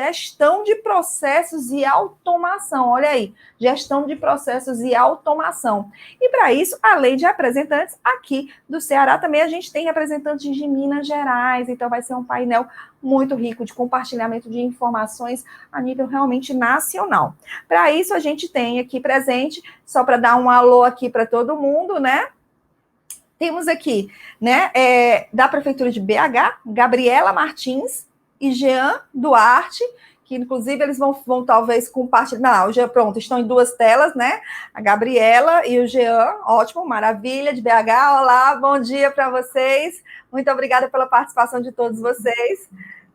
gestão de processos e automação. Olha aí, gestão de processos e automação. E para isso, além de representantes aqui do Ceará, também a gente tem representantes de Minas Gerais, então vai ser um painel muito rico de compartilhamento de informações a nível realmente nacional. Para isso, a gente tem aqui presente, só para dar um alô aqui para todo mundo, né? Temos aqui, né, da Prefeitura de BH, Gabriela Martins e Jean Duarte, que inclusive eles vão talvez compartilhar. Não, já pronto, estão em duas telas, né? A Gabriela e o Jean, ótimo, maravilha, de BH. Olá, bom dia para vocês. Muito obrigada pela participação de todos vocês.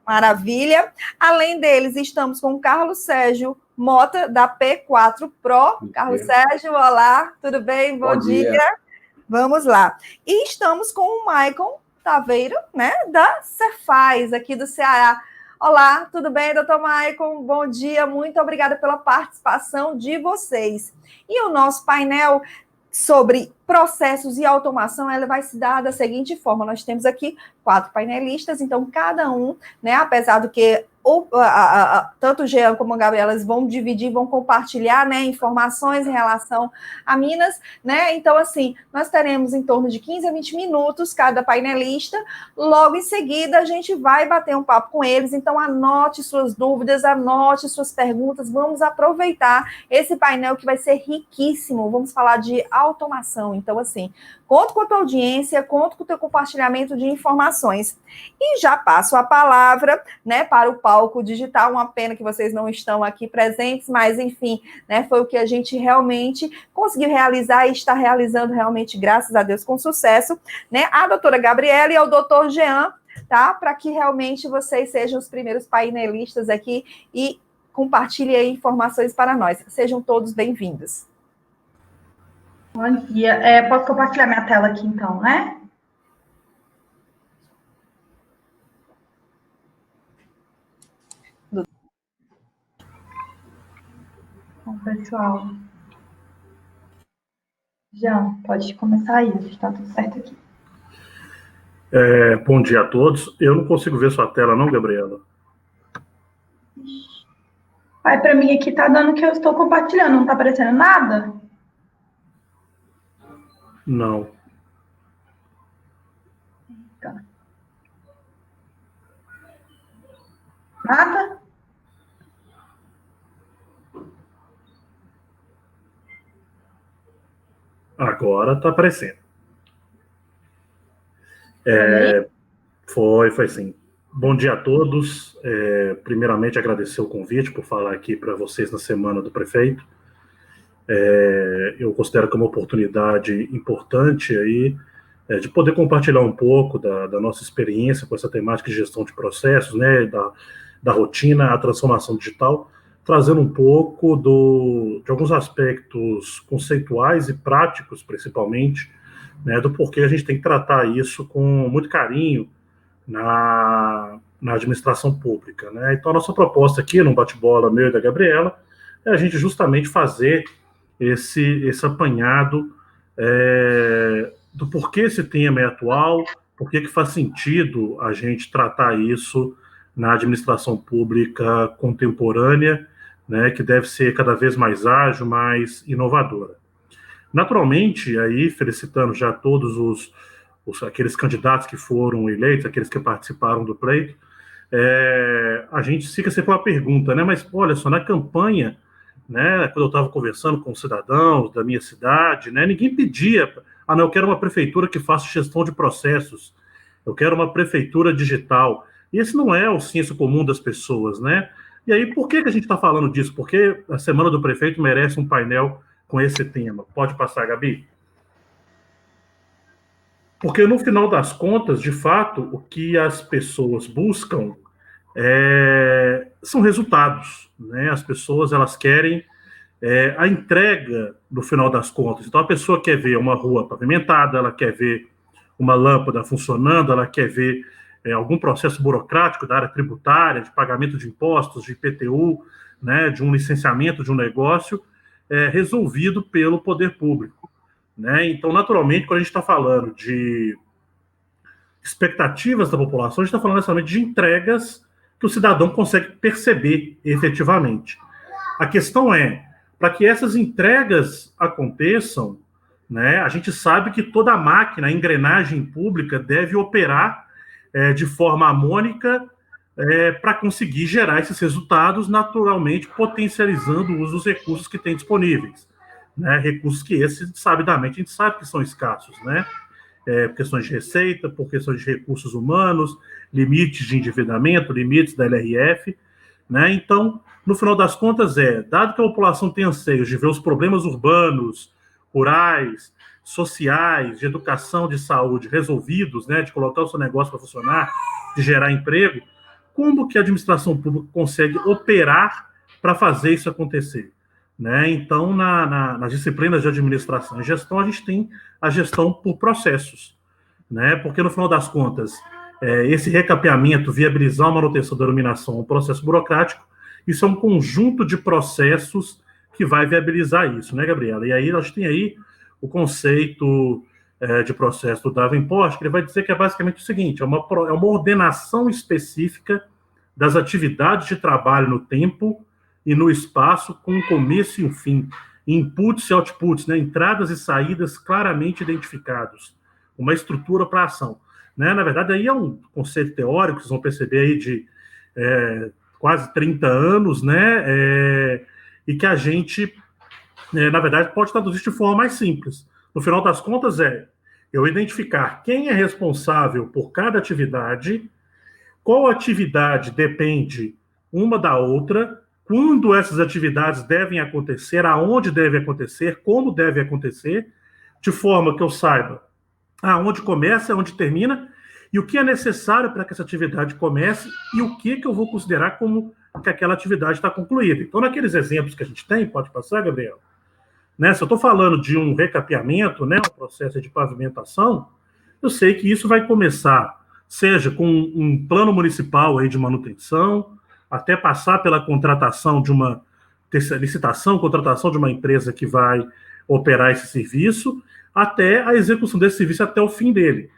Maravilha. Além deles, estamos com o Carlos Sérgio Mota, da P4 Pro. Carlos Sérgio, olá, tudo bem? Bom dia. Vamos lá. E estamos com o Maicon Taveiro, né, da Cefaz, aqui do Ceará. Olá, tudo bem, doutor Maicon? Bom dia, muito obrigada pela participação de vocês. E o nosso painel sobre processos e automação, ela vai se dar da seguinte forma: nós temos aqui 4 painelistas, então cada um, né, apesar do que tanto o Jean como a Gabriela vão dividir, vão compartilhar, né, informações em relação a Minas, né, então assim, nós teremos em torno de 15 a 20 minutos cada painelista, logo em seguida a gente vai bater um papo com eles, então anote suas dúvidas, anote suas perguntas, vamos aproveitar esse painel que vai ser riquíssimo, vamos falar de automação, então assim, conto com a tua audiência, conto com o teu compartilhamento de informações. E já passo a palavra, né, para o palco digital. Uma pena que vocês não estão aqui presentes, mas, enfim, né, foi o que a gente realmente conseguiu realizar e está realizando realmente, graças a Deus, com sucesso, né, a doutora Gabriela e ao doutor Jean, tá, para que realmente vocês sejam os primeiros painelistas aqui e compartilhem aí informações para nós. Sejam todos bem-vindos. Bom dia. Posso compartilhar minha tela aqui, então, né? Bom, pessoal. Jean, pode começar aí, está tudo certo aqui. Bom dia a todos. Eu não consigo ver sua tela, não, Gabriela? Para mim aqui tá dando que eu estou compartilhando, não está aparecendo nada? Não. Tá. Nada? Agora está aparecendo. Foi sim. Bom dia a todos. Primeiramente, agradecer o convite por falar aqui para vocês na Semana do Prefeito. Eu considero que é uma oportunidade importante aí de poder compartilhar um pouco da nossa experiência com essa temática de gestão de processos, né, da rotina, a transformação digital, trazendo um pouco de alguns aspectos conceituais e práticos, principalmente, né, do porquê a gente tem que tratar isso com muito carinho na administração pública, né? Então, a nossa proposta aqui, num bate-bola meu e da Gabriela, é a gente justamente fazer esse apanhado do porquê esse tema é atual, por que faz sentido a gente tratar isso na administração pública contemporânea, né, que deve ser cada vez mais ágil, mais inovadora. Naturalmente, aí, felicitando já todos aqueles candidatos que foram eleitos, aqueles que participaram do pleito, a gente fica sempre uma pergunta, né, mas olha só, na campanha, né, quando eu estava conversando com cidadãos da minha cidade, né, ninguém pedia, não, eu quero uma prefeitura que faça gestão de processos, eu quero uma prefeitura digital. E esse não é o senso comum das pessoas, né? E aí, por que a gente está falando disso? Porque a Semana do Prefeito merece um painel com esse tema. Pode passar, Gabi? Porque, no final das contas, de fato, o que as pessoas buscam são resultados, né? As pessoas, elas querem a entrega no final das contas. Então, a pessoa quer ver uma rua pavimentada, ela quer ver uma lâmpada funcionando, ela quer ver algum processo burocrático da área tributária, de pagamento de impostos, de IPTU, né, de um licenciamento de um negócio, resolvido pelo poder público, né? Então, naturalmente, quando a gente está falando de expectativas da população, a gente está falando necessariamente de entregas que o cidadão consegue perceber efetivamente. A questão é, para que essas entregas aconteçam, né, a gente sabe que toda a máquina, a engrenagem pública, deve operar de forma harmônica para conseguir gerar esses resultados, naturalmente potencializando o uso dos recursos que tem disponíveis. Né, recursos que esses, sabidamente, a gente sabe que são escassos, né? Por questões de receita, por questões de recursos humanos, limites de endividamento, limites da LRF, né? Então, no final das contas, dado que a população tem anseios de ver os problemas urbanos, rurais, sociais, de educação, de saúde resolvidos, né, de colocar o seu negócio para funcionar, de gerar emprego, como que a administração pública consegue operar para fazer isso acontecer? Né? Então, nas disciplinas de administração e gestão, a gente tem a gestão por processos, né? Porque, no final das contas, esse recapeamento, viabilizar a manutenção da iluminação, um processo burocrático, isso é um conjunto de processos que vai viabilizar isso, né, Gabriela? E aí, nós tem aí o conceito de processo do Davenport, que ele vai dizer que é basicamente o seguinte, é uma ordenação específica das atividades de trabalho no tempo e no espaço, com um começo e um fim, inputs e outputs, né, entradas e saídas claramente identificados, uma estrutura para a ação. Né? Na verdade, aí é um conceito teórico, vocês vão perceber aí de quase 30 anos, né, e que a gente, na verdade, pode traduzir de forma mais simples. No final das contas, eu identificar quem é responsável por cada atividade, qual atividade depende uma da outra, quando essas atividades devem acontecer, aonde deve acontecer, como deve acontecer, de forma que eu saiba aonde começa, aonde termina, e o que é necessário para que essa atividade comece, e o que eu vou considerar como que aquela atividade está concluída. Então, naqueles exemplos que a gente tem, pode passar, Gabriel? Né, se eu estou falando de um recapeamento, né, um processo de pavimentação, eu sei que isso vai começar, seja com um plano municipal aí de manutenção, até passar pela contratação de uma licitação, contratação de uma empresa que vai operar esse serviço, até a execução desse serviço, até o fim dele.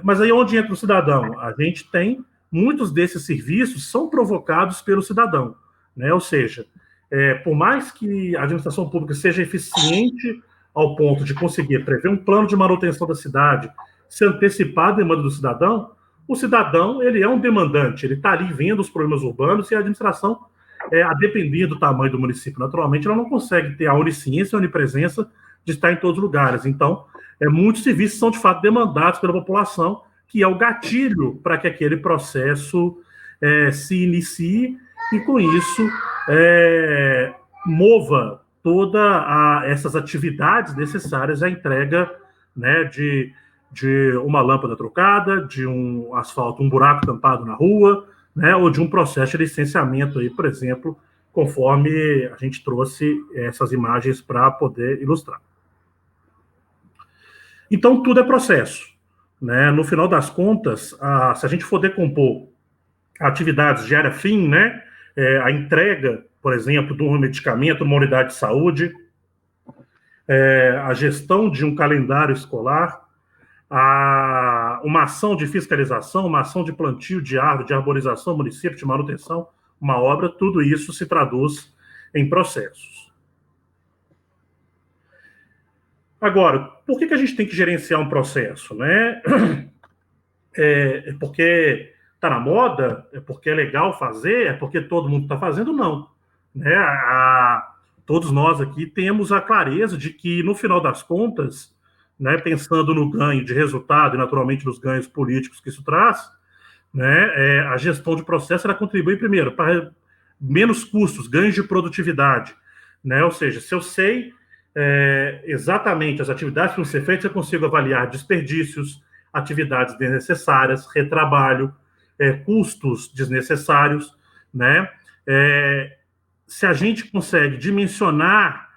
Mas aí onde entra o cidadão? A gente tem, muitos desses serviços são provocados pelo cidadão, né? Ou seja, por mais que a administração pública seja eficiente ao ponto de conseguir prever um plano de manutenção da cidade, se antecipar a demanda do cidadão, o cidadão, ele é um demandante, ele está ali vendo os problemas urbanos e a administração, a depender do tamanho do município, naturalmente, ela não consegue ter a onisciência e a onipresença de estar em todos os lugares. Então, muitos serviços são, de fato, demandados pela população, que é o gatilho para que aquele processo se inicie e, com isso, mova todas essas atividades necessárias à entrega, né, de uma lâmpada trocada, de um asfalto, um buraco tampado na rua, né, ou de um processo de licenciamento, aí, por exemplo, conforme a gente trouxe essas imagens para poder ilustrar. Então, tudo é processo. Né? No final das contas, se a gente for decompor atividades de área fim, né, a entrega, por exemplo, de um medicamento numa unidade de saúde, a gestão de um calendário escolar, uma ação de fiscalização, uma ação de plantio de árvore, de arborização, município, de manutenção, uma obra, tudo isso se traduz em processos. Agora, por que a gente tem que gerenciar um processo? Né? É porque está na moda? É porque é legal fazer? É porque todo mundo está fazendo? Não. Né? Todos nós aqui temos a clareza de que, no final das contas, né, pensando no ganho de resultado e, naturalmente, nos ganhos políticos que isso traz, né, a gestão de processo ela contribui, primeiro, para menos custos, ganhos de produtividade. Né? Ou seja, se eu sei exatamente as atividades que vão ser feitas, eu consigo avaliar desperdícios, atividades desnecessárias, retrabalho, custos desnecessários. Né? Se a gente consegue dimensionar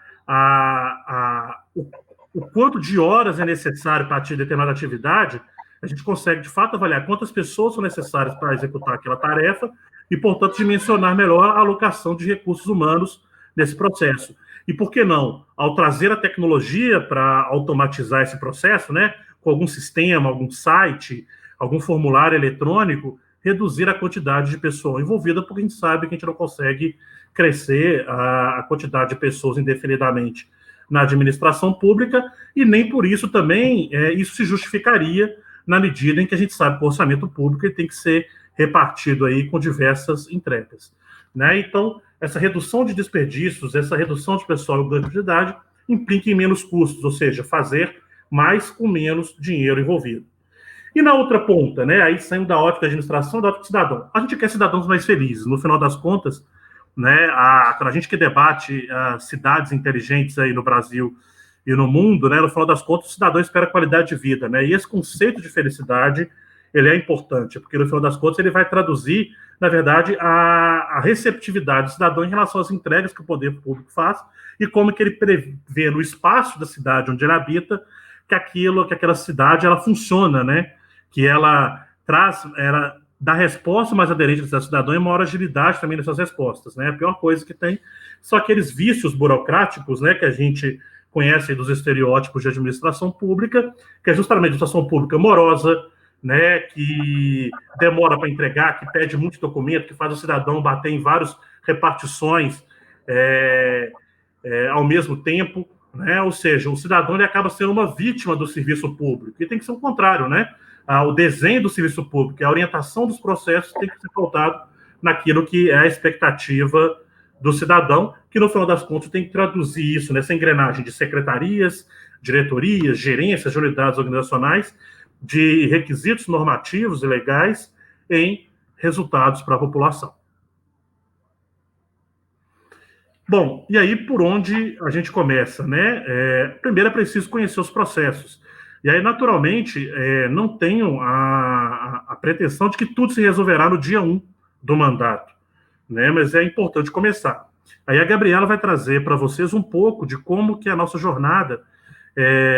o quanto de horas é necessário para determinada atividade, a gente consegue, de fato, avaliar quantas pessoas são necessárias para executar aquela tarefa e, portanto, dimensionar melhor a alocação de recursos humanos nesse processo. E por que não? Ao trazer a tecnologia para automatizar esse processo, né, com algum sistema, algum site, algum formulário eletrônico, reduzir a quantidade de pessoa envolvida, porque a gente sabe que a gente não consegue crescer a quantidade de pessoas indefinidamente na administração pública, e nem por isso também isso se justificaria na medida em que a gente sabe que o orçamento público ele tem que ser repartido aí com diversas entregas, né? Então, essa redução de desperdícios, essa redução de pessoal e ganho de idade implica em menos custos, ou seja, fazer mais com menos dinheiro envolvido. E na outra ponta, né, aí saindo da ótica da administração, da ótica do cidadão. A gente quer cidadãos mais felizes. No final das contas, né, a gente que debate cidades inteligentes aí no Brasil e no mundo, né, no final das contas, o cidadão espera qualidade de vida, né, e esse conceito de felicidade, ele é importante, porque no final das contas ele vai traduzir, na verdade, a receptividade do cidadão em relação às entregas que o poder público faz e como que ele prevê no espaço da cidade onde ele habita que aquela cidade, ela funciona, né, que ela dá resposta mais aderente ao cidadão e maior agilidade também nessas respostas, né? A pior coisa que tem são aqueles vícios burocráticos, né, que a gente conhece dos estereótipos de administração pública, que é justamente a administração pública morosa, né, que demora para entregar, que pede muito documento, que faz o cidadão bater em várias repartições ao mesmo tempo, né? Ou seja, o cidadão ele acaba sendo uma vítima do serviço público, e tem que ser o contrário, né? O desenho do serviço público, a orientação dos processos tem que ser pautado naquilo que é a expectativa do cidadão, que no final das contas tem que traduzir isso nessa engrenagem de secretarias, diretorias, gerências de unidades organizacionais, de requisitos normativos e legais em resultados para a população. Bom, e aí por onde a gente começa, né? Primeiro é preciso conhecer os processos. E aí, naturalmente, não tenho a pretensão de que tudo se resolverá no dia 1 do mandato, né? Mas é importante começar. Aí a Gabriela vai trazer para vocês um pouco de como que é a nossa jornada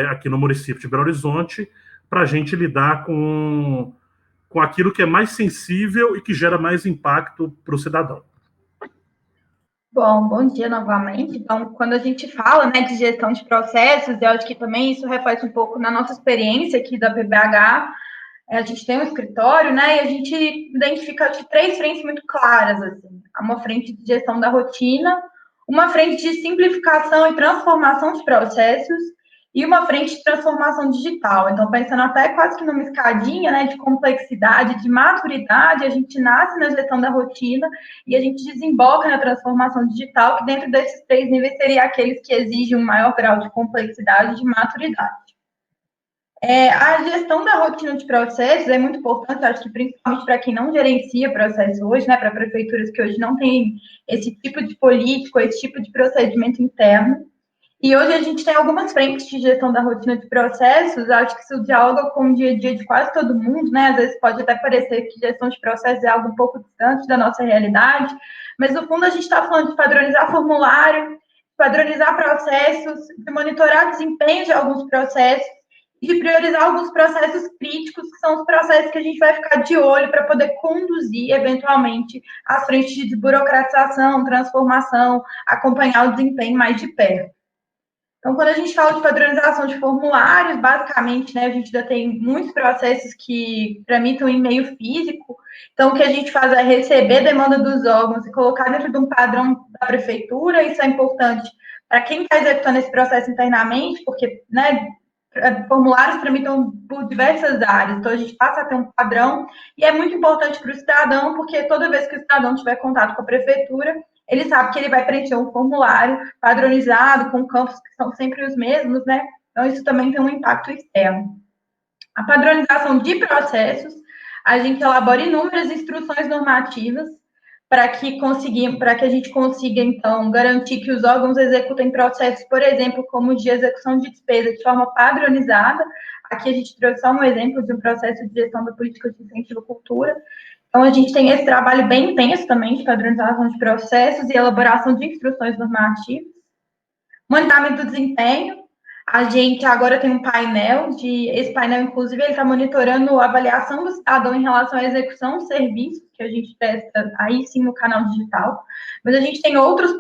aqui no município de Belo Horizonte para a gente lidar com aquilo que é mais sensível e que gera mais impacto para o cidadão. Bom dia novamente. Então, quando a gente fala, né, de gestão de processos, eu acho que também isso reflete um pouco na nossa experiência aqui da PBH. A gente tem um escritório, né, e a gente identifica de 3 frentes muito claras, assim. Uma frente de gestão da rotina, uma frente de simplificação e transformação de processos e uma frente de transformação digital. Então, pensando até quase que numa escadinha, né, de complexidade, de maturidade, a gente nasce na gestão da rotina e a gente desemboca na transformação digital, que dentro desses 3 níveis seria aqueles que exigem um maior grau de complexidade e de maturidade. A gestão da rotina de processos é muito importante, acho que principalmente para quem não gerencia processo hoje, né, para prefeituras que hoje não têm esse tipo de político, esse tipo de procedimento interno. E hoje a gente tem algumas frentes de gestão da rotina de processos, acho que isso dialoga com o dia a dia de quase todo mundo, né? Às vezes pode até parecer que gestão de processos é algo um pouco distante da nossa realidade, mas no fundo a gente está falando de padronizar formulário, padronizar processos, de monitorar desempenho de alguns processos, e de priorizar alguns processos críticos, que são os processos que a gente vai ficar de olho para poder conduzir, eventualmente, as frentes de desburocratização, transformação, acompanhar o desempenho mais de perto. Então, quando a gente fala de padronização de formulários, basicamente, né, a gente ainda tem muitos processos que tramitam em meio físico. Então, o que a gente faz é receber a demanda dos órgãos e colocar dentro de um padrão da prefeitura. Isso é importante para quem está executando esse processo internamente, porque, né, formulários tramitam por diversas áreas, então a gente passa a ter um padrão, e é muito importante para o cidadão, porque toda vez que o cidadão tiver contato com a prefeitura, ele sabe que ele vai preencher um formulário padronizado, com campos que são sempre os mesmos, né? Então, isso também tem um impacto externo. A padronização de processos, a gente elabora inúmeras instruções normativas para que a gente consiga, então, garantir que os órgãos executem processos, por exemplo, como de execução de despesa de forma padronizada. Aqui a gente trouxe só um exemplo de um processo de gestão da política de incentivo à cultura. Então, a gente tem esse trabalho bem intenso também de padronização de processos e elaboração de instruções normativas. Monitoramento do desempenho. A gente agora tem um painel, esse painel, inclusive, ele está monitorando a avaliação do cidadão em relação à execução do serviço, que a gente testa aí sim no canal digital, mas a gente tem outros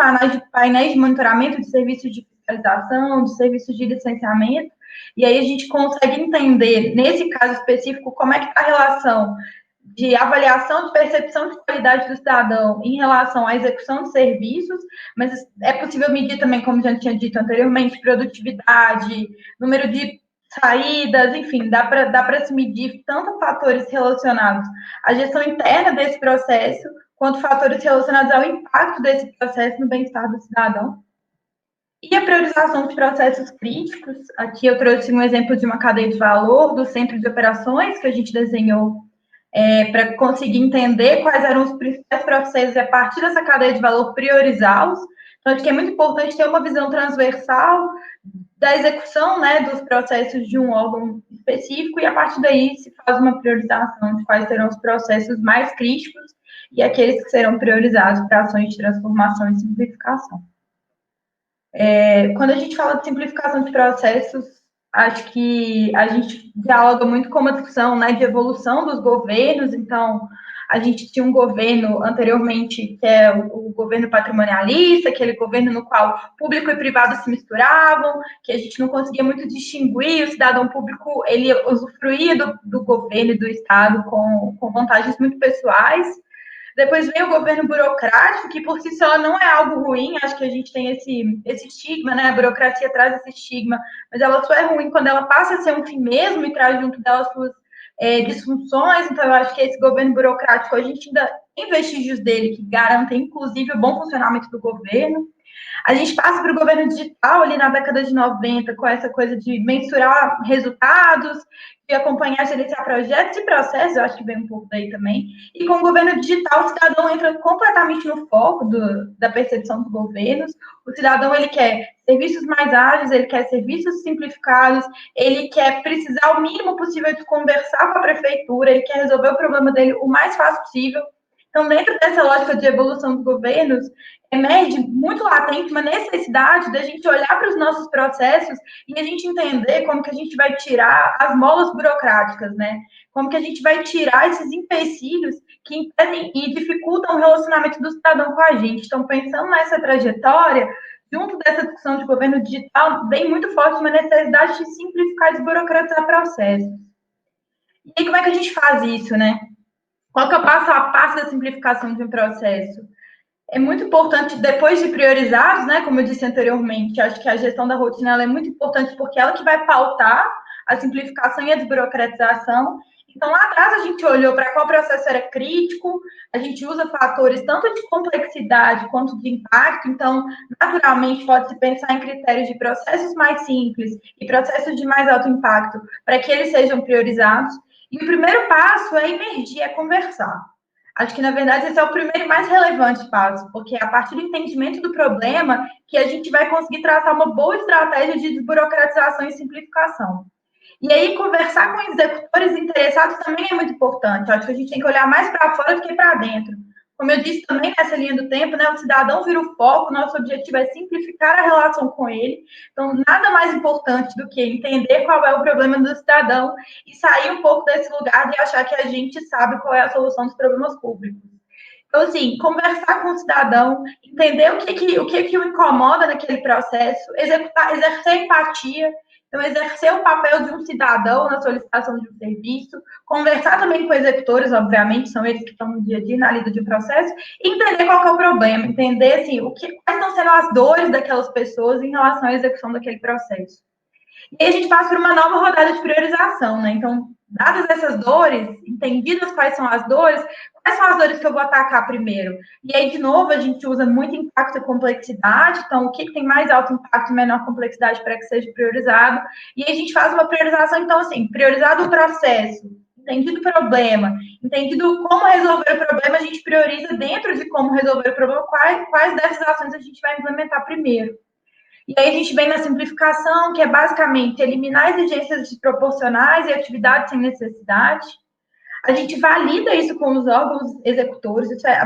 painéis de monitoramento de serviços de fiscalização, de serviços de licenciamento, e aí a gente consegue entender, nesse caso específico, como é que está a relação de avaliação de percepção de qualidade do cidadão em relação à execução de serviços, mas é possível medir também, como já tinha dito anteriormente, produtividade, número de saídas, enfim, dá para se medir tanto fatores relacionados à gestão interna desse processo, quanto fatores relacionados ao impacto desse processo no bem-estar do cidadão. E a priorização de processos críticos, aqui eu trouxe um exemplo de uma cadeia de valor do centro de operações que a gente desenhou para conseguir entender quais eram os principais processos e, a partir dessa cadeia de valor, priorizá-los. Então, acho que é muito importante ter uma visão transversal da execução, né, dos processos de um órgão específico e, a partir daí, se faz uma priorização de quais serão os processos mais críticos e aqueles que serão priorizados para ações de transformação e simplificação. Quando a gente fala de simplificação de processos, acho que a gente dialoga muito com uma discussão, né, de evolução dos governos. Então, a gente tinha um governo anteriormente, que é o governo patrimonialista, aquele governo no qual público e privado se misturavam, que a gente não conseguia muito distinguir, o cidadão público, ele usufruía do governo e do Estado com vantagens muito pessoais. Depois vem o governo burocrático, que por si só não é algo ruim, acho que a gente tem esse estigma, né? A burocracia traz esse estigma, mas ela só é ruim quando ela passa a ser um fim mesmo e traz junto dela suas disfunções. Então, eu acho que esse governo burocrático, a gente ainda tem vestígios dele que garantem, inclusive, o bom funcionamento do governo. A gente passa para o governo digital ali na década de 90, com essa coisa de mensurar resultados, de acompanhar, gerenciar projetos e processos, eu acho que vem um pouco daí também. E com o governo digital, o cidadão entra completamente no foco da percepção dos governos. O cidadão, ele quer serviços mais ágeis, ele quer serviços simplificados, ele quer precisar o mínimo possível de conversar com a prefeitura, ele quer resolver o problema dele o mais fácil possível. Então, dentro dessa lógica de evolução dos governos, emerge muito latente uma necessidade da gente olhar para os nossos processos e a gente entender como que a gente vai tirar as molas burocráticas, né? Como que a gente vai tirar esses empecilhos que impedem e dificultam o relacionamento do cidadão com a gente. Então, pensando nessa trajetória, junto dessa discussão de governo digital, vem muito forte uma necessidade de simplificar e desburocratizar processos. E aí, como é que a gente faz isso, né? Qual que é o passo a passo da simplificação de um processo? É muito importante, depois de priorizados, né, como eu disse anteriormente, acho que a gestão da rotina ela é muito importante porque ela que vai pautar a simplificação e a desburocratização. Então, lá atrás, a gente olhou para qual processo era crítico, a gente usa fatores tanto de complexidade quanto de impacto. Então, naturalmente, pode-se pensar em critérios de processos mais simples e processos de mais alto impacto para que eles sejam priorizados. E o primeiro passo é emergir, é conversar. Acho que, na verdade, esse é o primeiro e mais relevante passo, porque é a partir do entendimento do problema que a gente vai conseguir traçar uma boa estratégia de desburocratização e simplificação. E aí, conversar com executores interessados também é muito importante. Acho que a gente tem que olhar mais para fora do que para dentro. Como eu disse também nessa linha do tempo, né, o cidadão vira o foco, nosso objetivo é simplificar a relação com ele. Então, nada mais importante do que entender qual é o problema do cidadão e sair um pouco desse lugar de achar que a gente sabe qual é a solução dos problemas públicos. Então, assim, conversar com o cidadão, entender o que o incomoda naquele processo, exercer empatia. Então, exercer o papel de um cidadão na solicitação de um serviço, conversar também com executores, obviamente, são eles que estão no dia a dia na lida de um processo, e entender qual que é o problema, entender assim, quais estão sendo as dores daquelas pessoas em relação à execução daquele processo. E aí a gente passa por uma nova rodada de priorização, né? Então, dadas essas dores, entendidas quais são as dores que eu vou atacar primeiro? E aí, de novo, a gente usa muito impacto e complexidade. Então, o que tem mais alto impacto e menor complexidade para que seja priorizado? E aí a gente faz uma priorização, então, assim, priorizado o processo, entendido o problema, entendido como resolver o problema, a gente prioriza dentro de como resolver o problema, quais dessas ações a gente vai implementar primeiro. E aí a gente vem na simplificação, que é basicamente eliminar exigências desproporcionais e atividades sem necessidade. A gente valida isso com os órgãos executores, isso é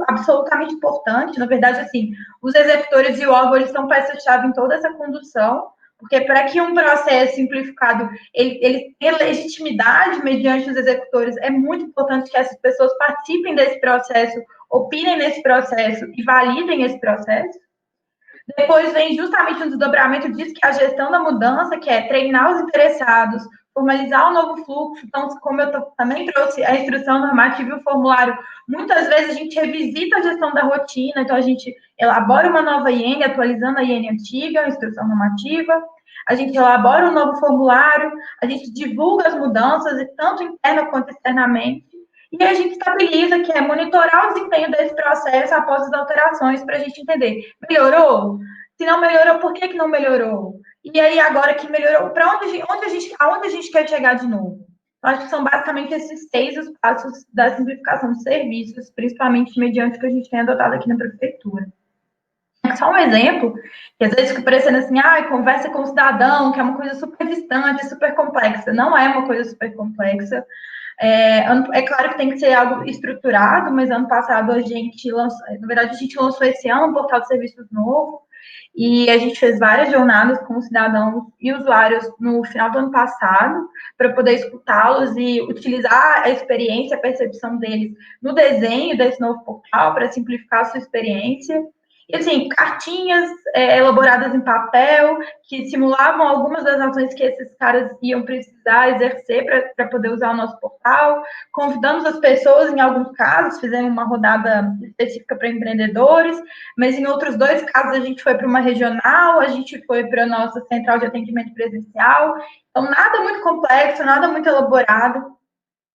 absolutamente importante. Na verdade, assim, os executores e o órgão eles são peça-chave em toda essa condução, porque para que um processo simplificado ele tenha legitimidade mediante os executores, é muito importante que essas pessoas participem desse processo, opinem nesse processo e validem esse processo. Depois vem justamente um desdobramento disso, que é a gestão da mudança, que é treinar os interessados, formalizar o novo fluxo. Então, como eu também trouxe a instrução normativa e o formulário, muitas vezes a gente revisita a gestão da rotina, então a gente elabora uma nova IN, atualizando a IN antiga, a instrução normativa, a gente elabora um novo formulário, a gente divulga as mudanças, tanto interna quanto externamente, e a gente estabiliza, que é monitorar o desempenho desse processo após as alterações, para a gente entender, melhorou? Se não melhorou, por que não melhorou? E aí, agora que melhorou, para aonde a gente quer chegar de novo? Eu acho que são basicamente esses 6 os passos da simplificação de serviços, principalmente mediante o que a gente tem adotado aqui na prefeitura. Só um exemplo, que às vezes fica parecendo assim, conversa com o cidadão, que é uma coisa super distante, super complexa. Não é uma coisa super complexa. É claro que tem que ser algo estruturado, mas ano passado a gente lançou esse ano um portal de serviços novo, e a gente fez várias jornadas com cidadãos e usuários no final do ano passado, para poder escutá-los e utilizar a experiência, a percepção deles no desenho desse novo portal, para simplificar a sua experiência. E, assim, cartinhas elaboradas em papel, que simulavam algumas das ações que esses caras iam precisar exercer para poder usar o nosso portal. Convidamos as pessoas, em alguns casos, fizemos uma rodada específica para empreendedores, mas em outros 2 casos a gente foi para uma regional, a gente foi para a nossa central de atendimento presencial. Então, nada muito complexo, nada muito elaborado.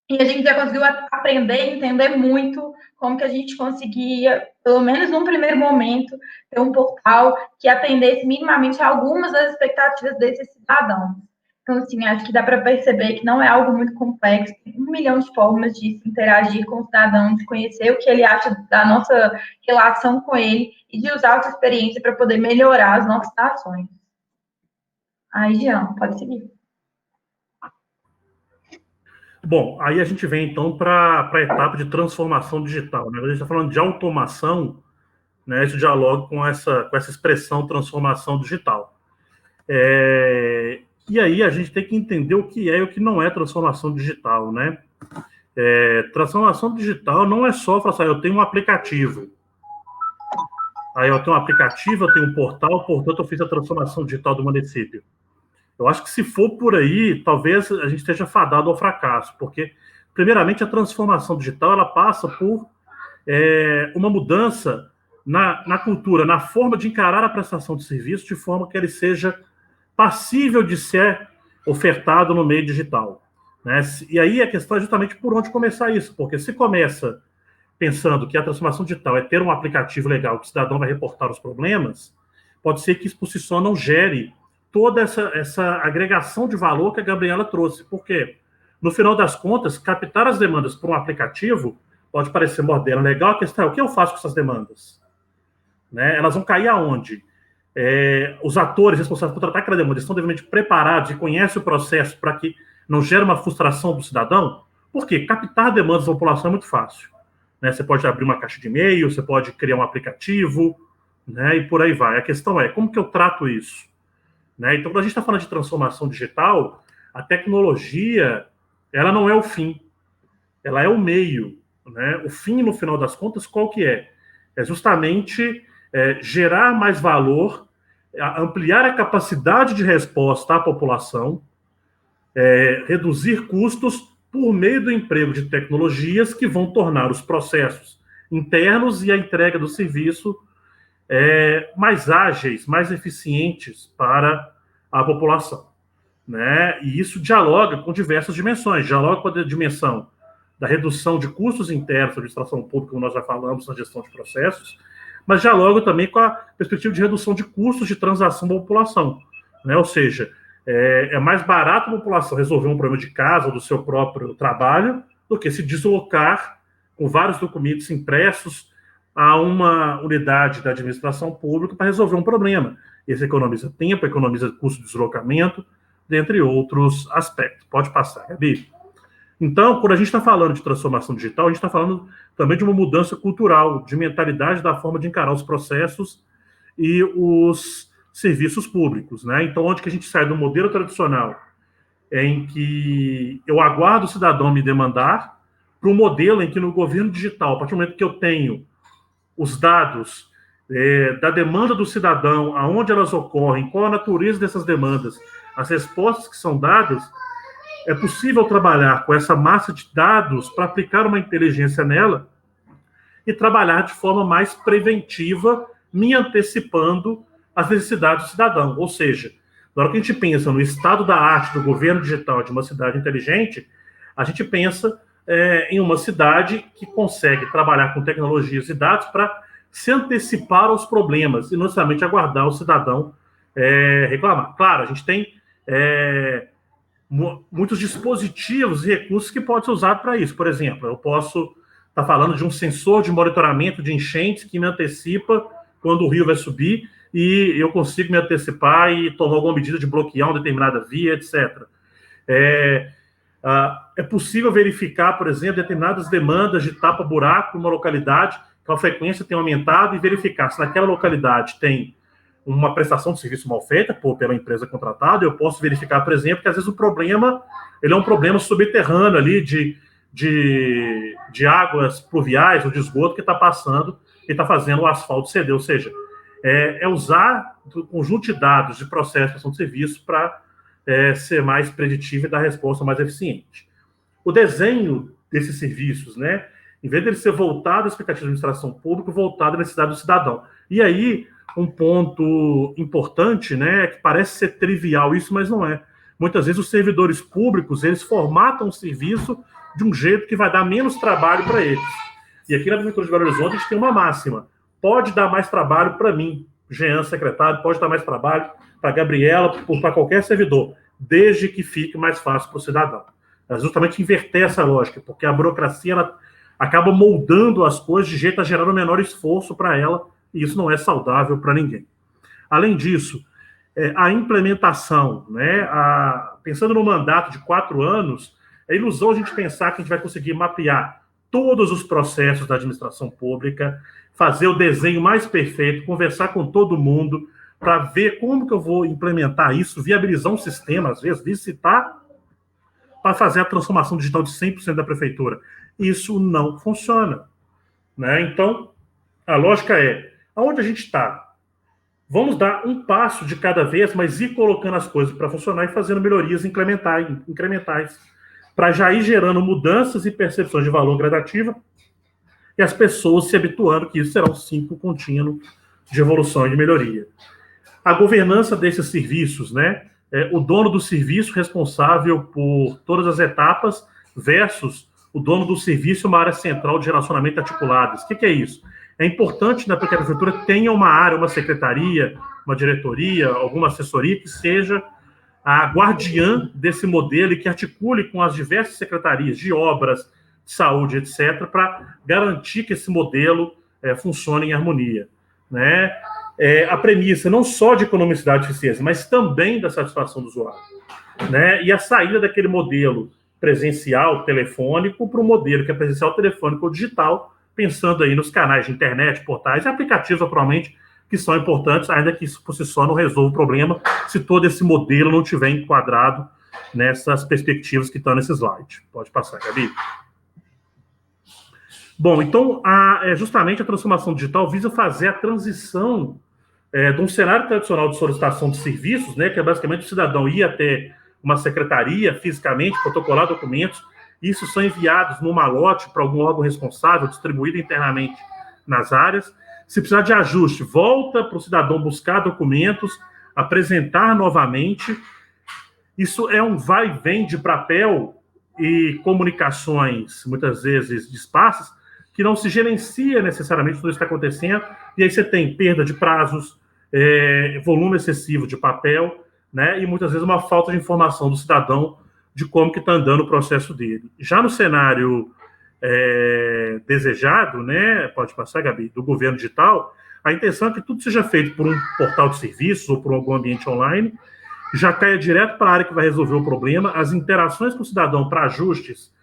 E a gente já conseguiu aprender e entender muito como que a gente conseguia, pelo menos num primeiro momento, ter um portal que atendesse minimamente a algumas das expectativas desses cidadãos. Então, assim, acho que dá para perceber que não é algo muito complexo, tem 1 milhão de formas de interagir com o cidadão, de conhecer o que ele acha da nossa relação com ele e de usar a sua experiência para poder melhorar as nossas ações. Aí, Jean, pode seguir. Bom, aí a gente vem, então, para a etapa de transformação digital. Né? A gente está falando de automação, né? Isso dialoga com essa expressão transformação digital. E aí a gente tem que entender o que é e o que não é transformação digital. Né? Transformação digital não é só falar assim, eu tenho um aplicativo. Aí eu tenho um aplicativo, eu tenho um portal, portanto eu fiz a transformação digital do município. Eu acho que se for por aí, talvez a gente esteja fadado ao fracasso, porque, primeiramente, a transformação digital ela passa por uma mudança na cultura, na forma de encarar a prestação de serviço, de forma que ele seja passível de ser ofertado no meio digital. Né? E aí a questão é justamente por onde começar isso, porque se começa pensando que a transformação digital é ter um aplicativo legal que o cidadão vai reportar os problemas, pode ser que isso por si só não gere toda essa agregação de valor que a Gabriela trouxe. Por quê? No final das contas, captar as demandas por um aplicativo pode parecer moderno, legal. A questão é, o que eu faço com essas demandas? Né? Elas vão cair aonde? Os atores responsáveis por tratar aquela demanda estão devidamente preparados e conhecem o processo para que não gere uma frustração do cidadão? Por quê? Captar demandas da população é muito fácil. Né? Você pode abrir uma caixa de e-mail, você pode criar um aplicativo, né? E por aí vai. A questão é, como que eu trato isso? Né? Então, quando a gente está falando de transformação digital, a tecnologia ela não é o fim, ela é o meio. Né? O fim, no final das contas, qual que é? É justamente gerar mais valor, ampliar a capacidade de resposta à população, reduzir custos por meio do emprego de tecnologias que vão tornar os processos internos e a entrega do serviço mais ágeis, mais eficientes para a população. Né? E isso dialoga com diversas dimensões. Dialoga com a dimensão da redução de custos internos da administração pública, como nós já falamos na gestão de processos, mas dialoga também com a perspectiva de redução de custos de transação da população. Né? Ou seja, é mais barato a população resolver um problema de casa ou do seu próprio trabalho do que se deslocar com vários documentos impressos a uma unidade da administração pública para resolver um problema. Isso economiza tempo, economiza custo de deslocamento, dentre outros aspectos. Pode passar, Gabi. Então, quando a gente está falando de transformação digital, a gente está falando também de uma mudança cultural, de mentalidade da forma de encarar os processos e os serviços públicos. Né? Então, onde que a gente sai do modelo tradicional, em que eu aguardo o cidadão me demandar, para um modelo em que no governo digital, a partir do momento que eu tenho os dados da demanda do cidadão, aonde elas ocorrem, qual a natureza dessas demandas, as respostas que são dadas, é possível trabalhar com essa massa de dados para aplicar uma inteligência nela e trabalhar de forma mais preventiva, me antecipando às necessidades do cidadão. Ou seja, na hora que a gente pensa no estado da arte do governo digital de uma cidade inteligente, a gente pensa em uma cidade que consegue trabalhar com tecnologias e dados para se antecipar aos problemas e não necessariamente aguardar o cidadão reclamar. Claro, a gente tem muitos dispositivos e recursos que podem ser usados para isso. Por exemplo, eu posso estar falando de um sensor de monitoramento de enchentes que me antecipa quando o rio vai subir e eu consigo me antecipar e tomar alguma medida de bloquear uma determinada via, etc. É possível verificar, por exemplo, determinadas demandas de tapa-buraco numa localidade, que a frequência tem aumentado, e verificar se naquela localidade tem uma prestação de serviço mal feita pela empresa contratada. Eu posso verificar, por exemplo, que às vezes o problema ele é um problema subterrâneo ali de águas pluviais ou de esgoto que está passando e está fazendo o asfalto ceder. Ou seja, usar o conjunto de dados de processo de prestação de serviço para ser mais preditivo e dar resposta mais eficiente. O desenho desses serviços, né, em vez de ele ser voltado à expectativa de administração pública, voltado à necessidade do cidadão. E aí, um ponto importante, né, que parece ser trivial isso, mas não é. Muitas vezes os servidores públicos, eles formatam o serviço de um jeito que vai dar menos trabalho para eles. E aqui na Prefeitura de Belo Horizonte a gente tem uma máxima: pode dar mais trabalho para mim, Jean, secretário, pode dar mais trabalho para Gabriela, para qualquer servidor, desde que fique mais fácil para o cidadão. É justamente inverter essa lógica, porque a burocracia ela acaba moldando as coisas de jeito a gerar o menor esforço para ela, e isso não é saudável para ninguém. Além disso, a implementação, né, pensando no mandato de 4 anos, é ilusão a gente pensar que a gente vai conseguir mapear todos os processos da administração pública, fazer o desenho mais perfeito, conversar com todo mundo, para ver como que eu vou implementar isso, viabilizar um sistema, às vezes, licitar, para fazer a transformação digital de 100% da prefeitura. Isso não funciona, né? Então, a lógica é, aonde a gente está? Vamos dar um passo de cada vez, mas ir colocando as coisas para funcionar e fazendo melhorias incrementais, para já ir gerando mudanças e percepções de valor gradativa e as pessoas se habituando que isso será um ciclo contínuo de evolução e de melhoria. A governança desses serviços, né? O dono do serviço responsável por todas as etapas versus o dono do serviço, uma área central de relacionamento articuladas. O que é isso? É importante que a prefeitura tenha uma área, uma secretaria, uma diretoria, alguma assessoria que seja a guardiã desse modelo e que articule com as diversas secretarias de obras, de saúde, etc., para garantir que esse modelo funcione em harmonia, né? A premissa não só de economicidade e eficiência, mas também da satisfação do usuário, né? E a saída daquele modelo presencial, telefônico, para o modelo que é presencial, telefônico ou digital, pensando aí nos canais de internet, portais e aplicativos, naturalmente, que são importantes, ainda que isso por si só não resolva o problema se todo esse modelo não estiver enquadrado nessas perspectivas que estão nesse slide. Pode passar, Gabi. Bom, então, justamente a transformação digital visa fazer a transição de um cenário tradicional de solicitação de serviços, né, que é basicamente o cidadão ir até uma secretaria fisicamente, protocolar documentos, isso são enviados no malote para algum órgão responsável, distribuído internamente nas áreas. Se precisar de ajuste, volta para o cidadão buscar documentos, apresentar novamente. Isso é um vai e vem de papel e comunicações, muitas vezes disparsas, que não se gerencia necessariamente tudo isso que está acontecendo, e aí você tem perda de prazos, volume excessivo de papel, né, e muitas vezes uma falta de informação do cidadão de como que está andando o processo dele. Já no cenário desejado, né, pode passar, Gabi, do governo digital, a intenção é que tudo seja feito por um portal de serviços ou por algum ambiente online, já caia direto para a área que vai resolver o problema, as interações com o cidadão para ajustes,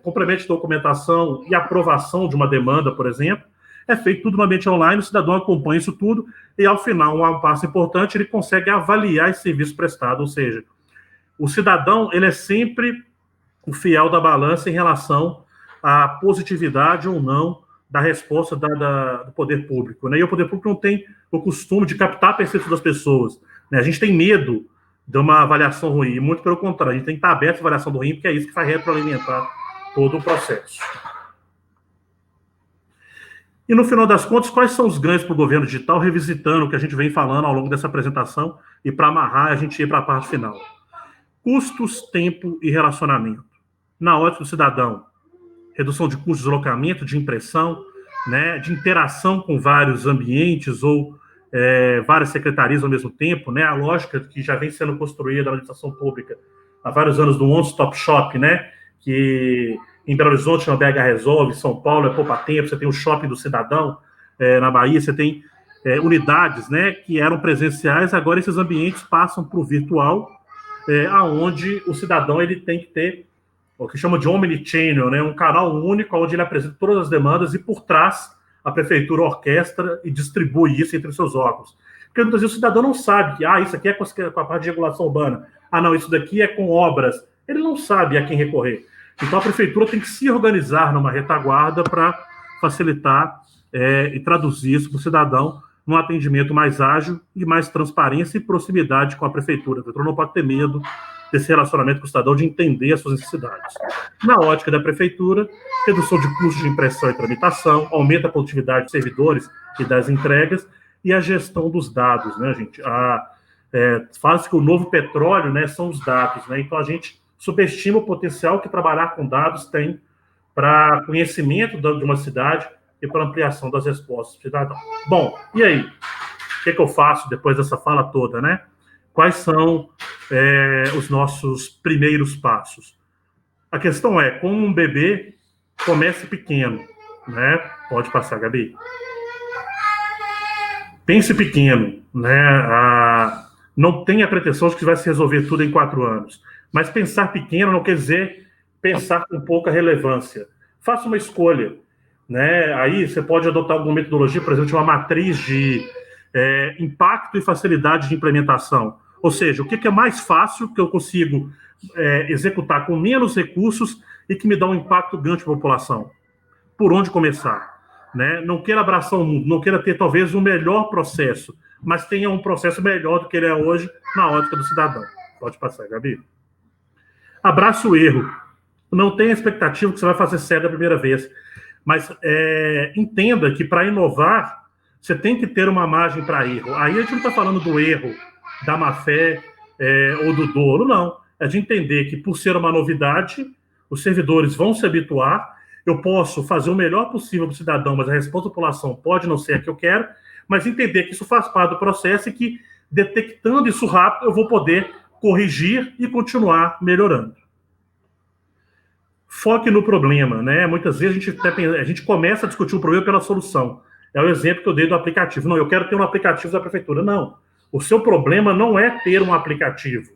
complemento de documentação e aprovação de uma demanda, por exemplo, é feito tudo no ambiente online, o cidadão acompanha isso tudo e, ao final, um passo importante, ele consegue avaliar esse serviço prestado, ou seja, o cidadão ele é sempre o fiel da balança em relação à positividade ou não da resposta do poder público, né? E o poder público não tem o costume de captar a percepção das pessoas, né? A gente tem medo de uma avaliação ruim. Muito pelo contrário, a gente tem que estar aberto à avaliação do ruim, porque é isso que vai retroalimentar todo o processo. E, no final das contas, quais são os ganhos para o governo digital, revisitando o que a gente vem falando ao longo dessa apresentação, e para amarrar, a gente ir para a parte final. Custos, tempo e relacionamento. Na ótica do cidadão, redução de custos de deslocamento, de impressão, né, de interação com vários ambientes ou várias secretarias ao mesmo tempo, né, a lógica que já vem sendo construída na administração pública há vários anos do one-stop shop, né, que em Belo Horizonte chama BH Resolve, São Paulo é Poupa Tempo, você tem o Shopping do Cidadão, na Bahia você tem unidades, né, que eram presenciais, agora esses ambientes passam para o virtual, aonde o cidadão ele tem que ter o que chama de omnichannel, né, um canal único onde ele apresenta todas as demandas e por trás a prefeitura orquestra e distribui isso entre seus órgãos. Porque muitas vezes o cidadão não sabe que isso aqui é com a parte de regulação urbana, não, isso daqui é com obras. Ele não sabe a quem recorrer. Então a prefeitura tem que se organizar numa retaguarda para facilitar e traduzir isso para o cidadão num atendimento mais ágil e mais transparência e proximidade com a prefeitura. A prefeitura não pode ter medo desse relacionamento com o cidadão, de entender as suas necessidades. Na ótica da prefeitura, redução de custos de impressão e tramitação, aumenta a produtividade dos servidores e das entregas e a gestão dos dados, né, gente? Faz que o novo petróleo, né, são os dados, né? Então a gente subestima o potencial que trabalhar com dados tem para conhecimento de uma cidade e para ampliação das respostas do cidadão. Bom, e aí? O que eu faço depois dessa fala toda, né? Quais são os nossos primeiros passos? A questão é, como um bebê comece pequeno, né? Pode passar, Gabi. Pense pequeno, né? Não tenha pretensão de que vai se resolver tudo em 4 anos. Mas pensar pequeno não quer dizer pensar com pouca relevância. Faça uma escolha, né? Aí você pode adotar alguma metodologia, por exemplo, de uma matriz de impacto e facilidade de implementação. Ou seja, o que é mais fácil, que eu consigo executar com menos recursos e que me dá um impacto grande para a população. Por onde começar? Né? Não queira abraçar o mundo, não queira ter talvez o melhor processo, mas tenha um processo melhor do que ele é hoje na ótica do cidadão. Pode passar, Gabi. Abrace o erro. Não tenha expectativa que você vai fazer certo da primeira vez, mas entenda que para inovar, você tem que ter uma margem para erro. Aí a gente não está falando do erro, da má-fé ou do dolo, não. É de entender que, por ser uma novidade, os servidores vão se habituar, eu posso fazer o melhor possível para o cidadão, mas a resposta da população pode não ser a que eu quero, mas entender que isso faz parte do processo e que, detectando isso rápido, eu vou poder corrigir e continuar melhorando. Foque no problema, né? Muitas vezes a gente começa a discutir o problema pela solução. É o exemplo que eu dei do aplicativo. Não, eu quero ter um aplicativo da prefeitura. Não. O seu problema não é ter um aplicativo.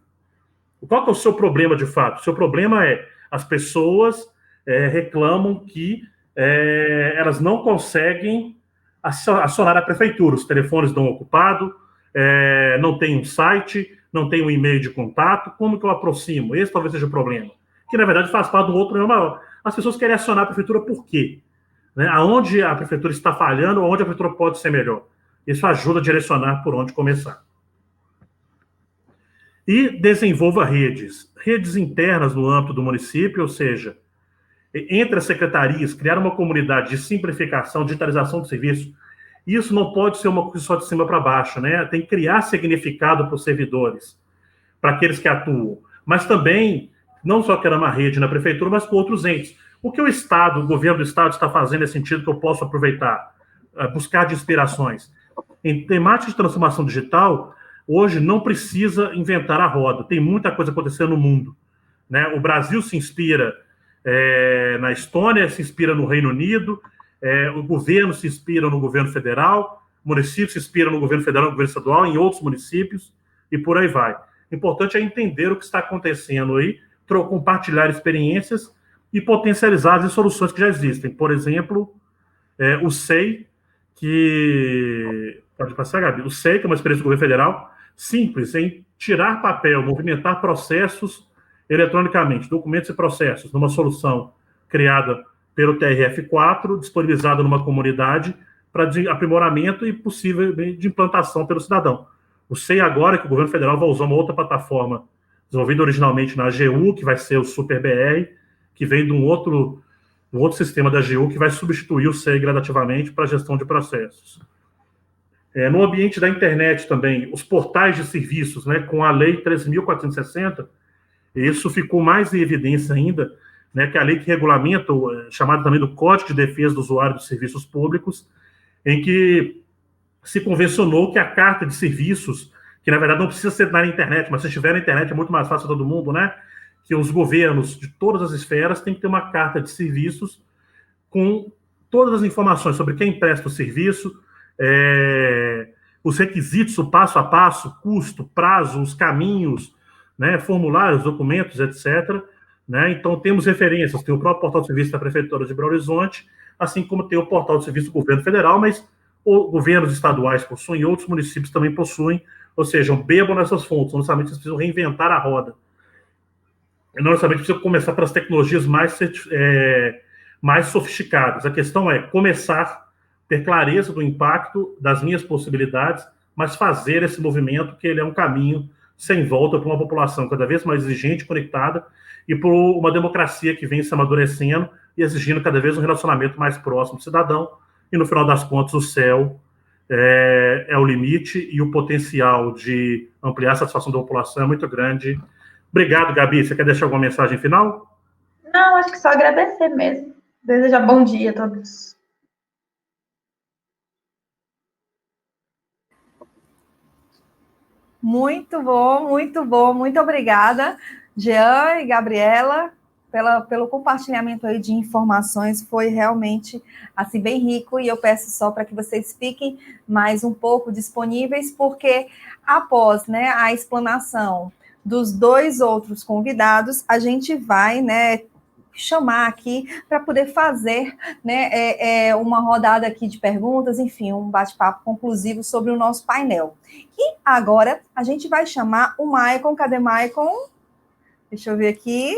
Qual que é o seu problema, de fato? O seu problema é as pessoas reclamam que elas não conseguem acionar a prefeitura. Os telefones estão ocupados, não tem um site, não tem um e-mail de contato. Como que eu aproximo? Esse talvez seja o problema. Que, na verdade, faz parte do outro problema maior. As pessoas querem acionar a prefeitura por quê? Né? Aonde a prefeitura está falhando, aonde a prefeitura pode ser melhor. Isso ajuda a direcionar por onde começar. E desenvolva redes. Redes internas no âmbito do município, ou seja, entre as secretarias, criar uma comunidade de simplificação, digitalização do serviço. Isso não pode ser uma coisa só de cima para baixo, né? Tem que criar significado para os servidores, para aqueles que atuam. Mas também, não só criar uma rede na prefeitura, mas com outros entes. O que o Estado, o governo do Estado está fazendo nesse sentido que eu posso aproveitar? Buscar de inspirações. Em temática de transformação digital, hoje não precisa inventar a roda. Tem muita coisa acontecendo no mundo, né? O Brasil se inspira na Estônia, se inspira no Reino Unido, o governo se inspira no governo federal, o município se inspira no governo federal, no governo estadual, em outros municípios, e por aí vai. O importante é entender o que está acontecendo aí, compartilhar experiências e potencializar as soluções que já existem. Por exemplo, o SEI, que... Pode passar, Gabi? O SEI, que é uma experiência do governo federal, simples, em tirar papel, movimentar processos eletronicamente, documentos e processos, numa solução criada pelo TRF4, disponibilizada numa comunidade para aprimoramento e possível de implantação pelo cidadão. Eu sei agora que o governo federal vai usar uma outra plataforma desenvolvida originalmente na AGU, que vai ser o SuperBR, que vem de um outro sistema da AGU, que vai substituir o SEI gradativamente para a gestão de processos. No ambiente da internet também, os portais de serviços, né, com a Lei 13.460, isso ficou mais em evidência ainda, né, que a lei que regulamenta, chamado também do Código de Defesa do Usuário dos Serviços Públicos, em que se convencionou que a carta de serviços, que na verdade não precisa ser na internet, mas se estiver na internet é muito mais fácil para todo mundo, né? Que os governos de todas as esferas têm que ter uma carta de serviços com todas as informações sobre quem presta o serviço, os requisitos, o passo a passo, custo, prazo, os caminhos, né, formulários, documentos, etc. Né? Então, temos referências, tem o próprio portal de serviço da Prefeitura de Belo Horizonte, assim como tem o portal de serviço do governo federal, mas governos estaduais possuem, outros municípios também possuem, ou seja, bebam nessas fontes, não necessariamente precisam reinventar a roda. Não necessariamente precisam começar pelas tecnologias mais sofisticadas. A questão é começar, ter clareza do impacto, das minhas possibilidades, mas fazer esse movimento, que ele é um caminho sem volta para uma população cada vez mais exigente, conectada, e por uma democracia que vem se amadurecendo e exigindo cada vez um relacionamento mais próximo do cidadão, e no final das contas o céu é o limite e o potencial de ampliar a satisfação da população é muito grande. Obrigado, Gabi. Você quer deixar alguma mensagem final? Não, acho que só agradecer mesmo. Desejar bom dia a todos. Muito bom, muito bom. Muito obrigada, Jean e Gabriela, pelo compartilhamento aí de informações. Foi realmente assim, bem rico, e eu peço só para que vocês fiquem mais um pouco disponíveis, porque após, né, a explanação dos dois outros convidados, a gente vai, né, chamar aqui para poder fazer, né, uma rodada aqui de perguntas, enfim, um bate-papo conclusivo sobre o nosso painel. E agora a gente vai chamar o Maicon. Cadê Maicon? Deixa eu ver aqui.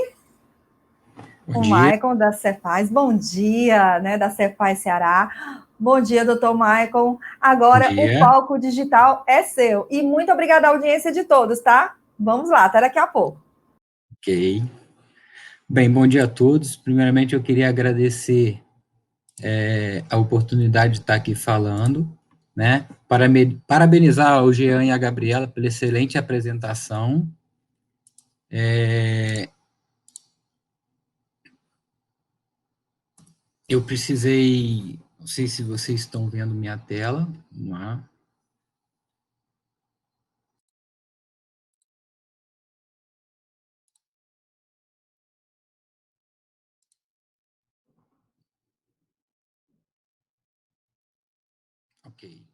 O Maicon da Cefaz. Bom dia, né, da Cefaz Ceará. Bom dia, doutor Maicon. Agora o palco digital é seu. E muito obrigada à audiência de todos, tá? Vamos lá, até daqui a pouco. Ok. Bem, bom dia a todos. Primeiramente, eu queria agradecer a oportunidade de estar aqui falando, né? Parabenizar ao Jean e a Gabriela pela excelente apresentação. Eu precisei, não sei se vocês estão vendo minha tela, vamos lá. Ok.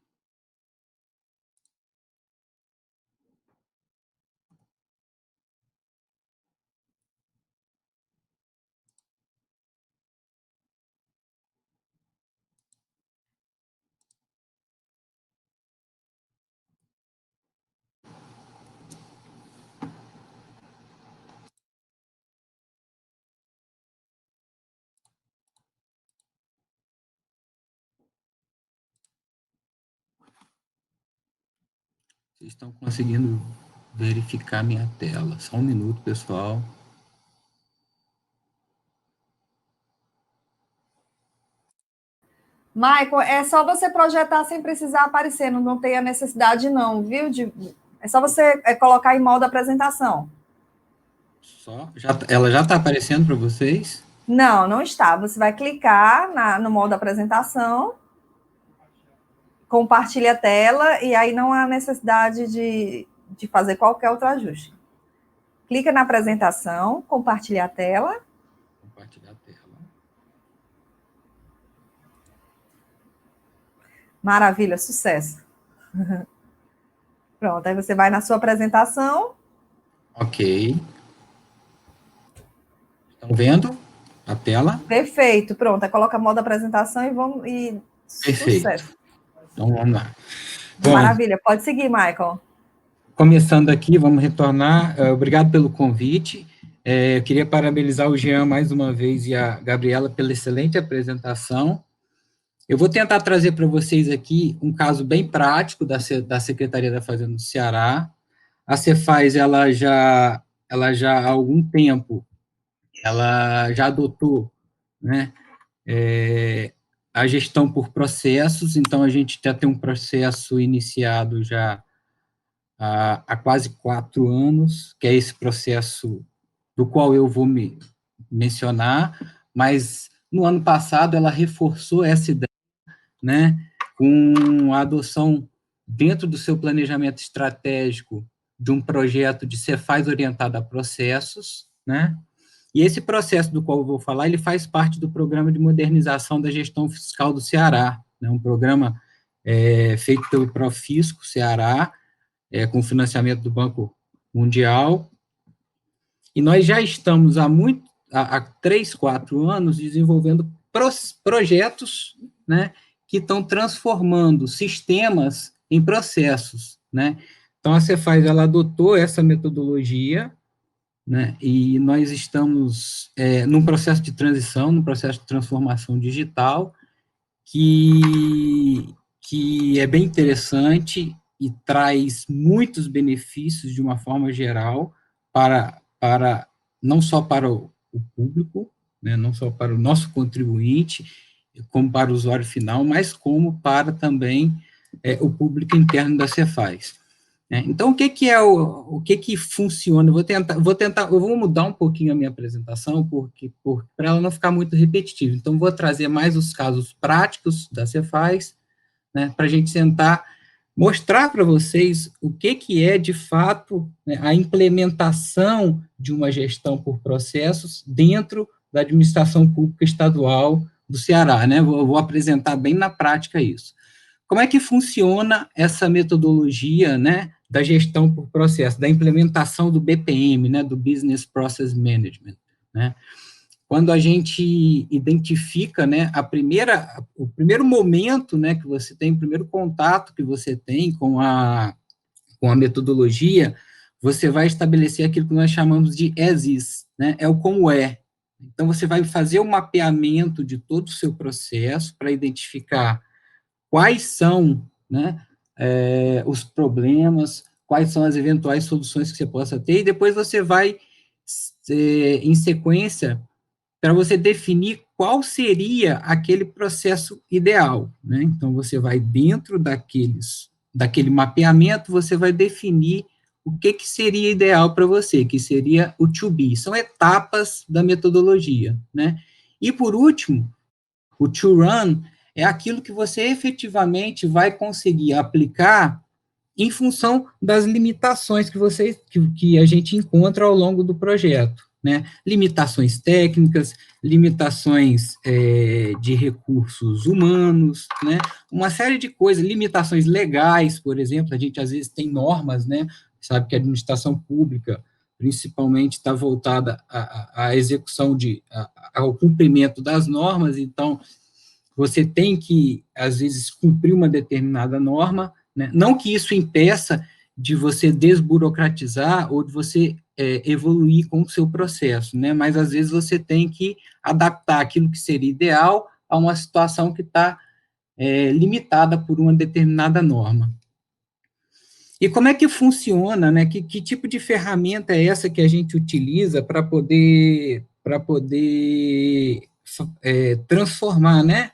Vocês estão conseguindo verificar minha tela? Só um minuto, pessoal. Maicon, é só você projetar sem precisar aparecer, não tem a necessidade não, viu? É só você colocar em modo apresentação. Ela já está aparecendo para vocês? Não, não está. Você vai clicar no modo apresentação, compartilha a tela, e aí não há necessidade de fazer qualquer outro ajuste. Clica na apresentação, compartilha a tela. Compartilhar a tela. Maravilha, sucesso. Pronto, aí você vai na sua apresentação. Ok. Estão vendo a tela? Perfeito, pronto. Aí coloca modo apresentação e vamos... Perfeito. Sucesso. Então, vamos lá. Bom, maravilha, pode seguir, Michael. Começando aqui, vamos retornar. Obrigado pelo convite. Eu queria parabenizar o Jean mais uma vez e a Gabriela pela excelente apresentação. Eu vou tentar trazer para vocês aqui um caso bem prático da Secretaria da Fazenda do Ceará. A Cefaz, ela já há algum tempo, ela já adotou, né, a gestão por processos, então a gente já tem um processo iniciado já há quase 4 anos, que é esse processo do qual eu vou me mencionar, mas no ano passado ela reforçou essa ideia, né, com a adoção dentro do seu planejamento estratégico de um projeto de Cefaz orientado a processos, né, e esse processo do qual eu vou falar, ele faz parte do Programa de Modernização da Gestão Fiscal do Ceará, né, um programa feito pelo Profisco Ceará, com financiamento do Banco Mundial, e nós já estamos há 3, 4 anos desenvolvendo projetos, né, que estão transformando sistemas em processos, né. Então, a Cefaz, ela adotou essa metodologia, né, e nós estamos num processo de transição, num processo de transformação digital, que é bem interessante e traz muitos benefícios de uma forma geral não só para o público, né, não só para o nosso contribuinte, como para o usuário final, mas como para também o público interno da Cefaz. Então, o que funciona? Eu vou mudar um pouquinho a minha apresentação, para ela não ficar muito repetitiva. Então, vou trazer mais os casos práticos da Cefaz, né, para a gente tentar mostrar para vocês o que é, de fato, né, a implementação de uma gestão por processos dentro da administração pública estadual do Ceará, né? Vou apresentar bem na prática isso. Como é que funciona essa metodologia, né, da gestão por processo, da implementação do BPM, né, do Business Process Management, né? Quando a gente identifica, né, o primeiro momento, né, que você tem, o primeiro contato que você tem com a metodologia, você vai estabelecer aquilo que nós chamamos de as is, né, é o como é. Então, você vai fazer o mapeamento de todo o seu processo para identificar quais são, né, os problemas, quais são as eventuais soluções que você possa ter, e depois você vai, em sequência, para você definir qual seria aquele processo ideal, né? Então, você vai dentro daquele mapeamento, você vai definir o que seria ideal para você, que seria o to be. São etapas da metodologia, né? E, por último, o to run é aquilo que você efetivamente vai conseguir aplicar em função das limitações que a gente encontra ao longo do projeto, né? Limitações técnicas, limitações de recursos humanos, né? Uma série de coisas, limitações legais, por exemplo, a gente às vezes tem normas, né? Sabe que a administração pública, principalmente, está voltada à execução ao cumprimento das normas, então você tem que, às vezes, cumprir uma determinada norma, né? Não que isso impeça de você desburocratizar ou de você evoluir com o seu processo, né? Mas, às vezes, você tem que adaptar aquilo que seria ideal a uma situação que está limitada por uma determinada norma. E como é que funciona, né? Que tipo de ferramenta é essa que a gente utiliza para poder transformar, né,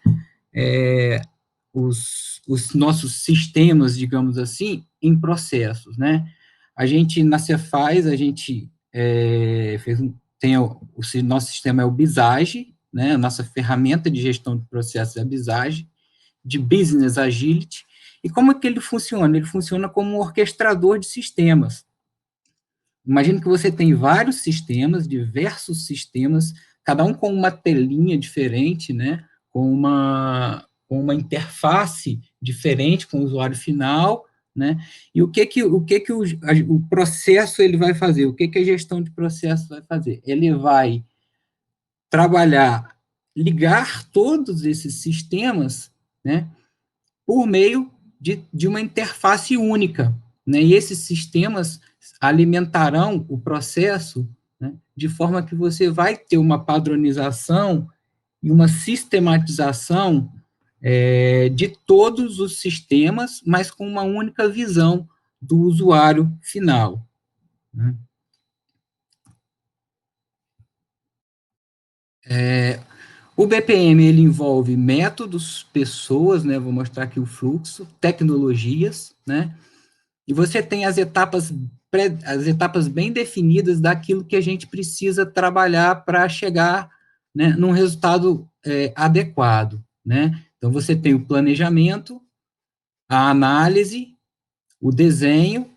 os nossos sistemas, digamos assim, em processos, né? A gente, na Cefaz, a gente nosso sistema é o Visage, né? A nossa ferramenta de gestão de processos é a Visage, de Business Agility. E como é que ele funciona? Ele funciona como um orquestrador de sistemas. Imagina que você tem vários sistemas, diversos sistemas, cada um com uma telinha diferente, né? Com uma interface diferente com o usuário final, né? E o que o processo ele vai fazer? O que a gestão de processo vai fazer? Ele vai trabalhar, ligar todos esses sistemas, né? Por meio de uma interface única, né? E esses sistemas alimentarão o processo, né, de forma que você vai ter uma padronização e uma sistematização de todos os sistemas, mas com uma única visão do usuário final, né? O BPM, ele envolve métodos, pessoas, né, vou mostrar aqui o fluxo, tecnologias, né, e você tem as etapas bem definidas daquilo que a gente precisa trabalhar para chegar, né, num resultado adequado, né. Então, você tem o planejamento, a análise, o desenho,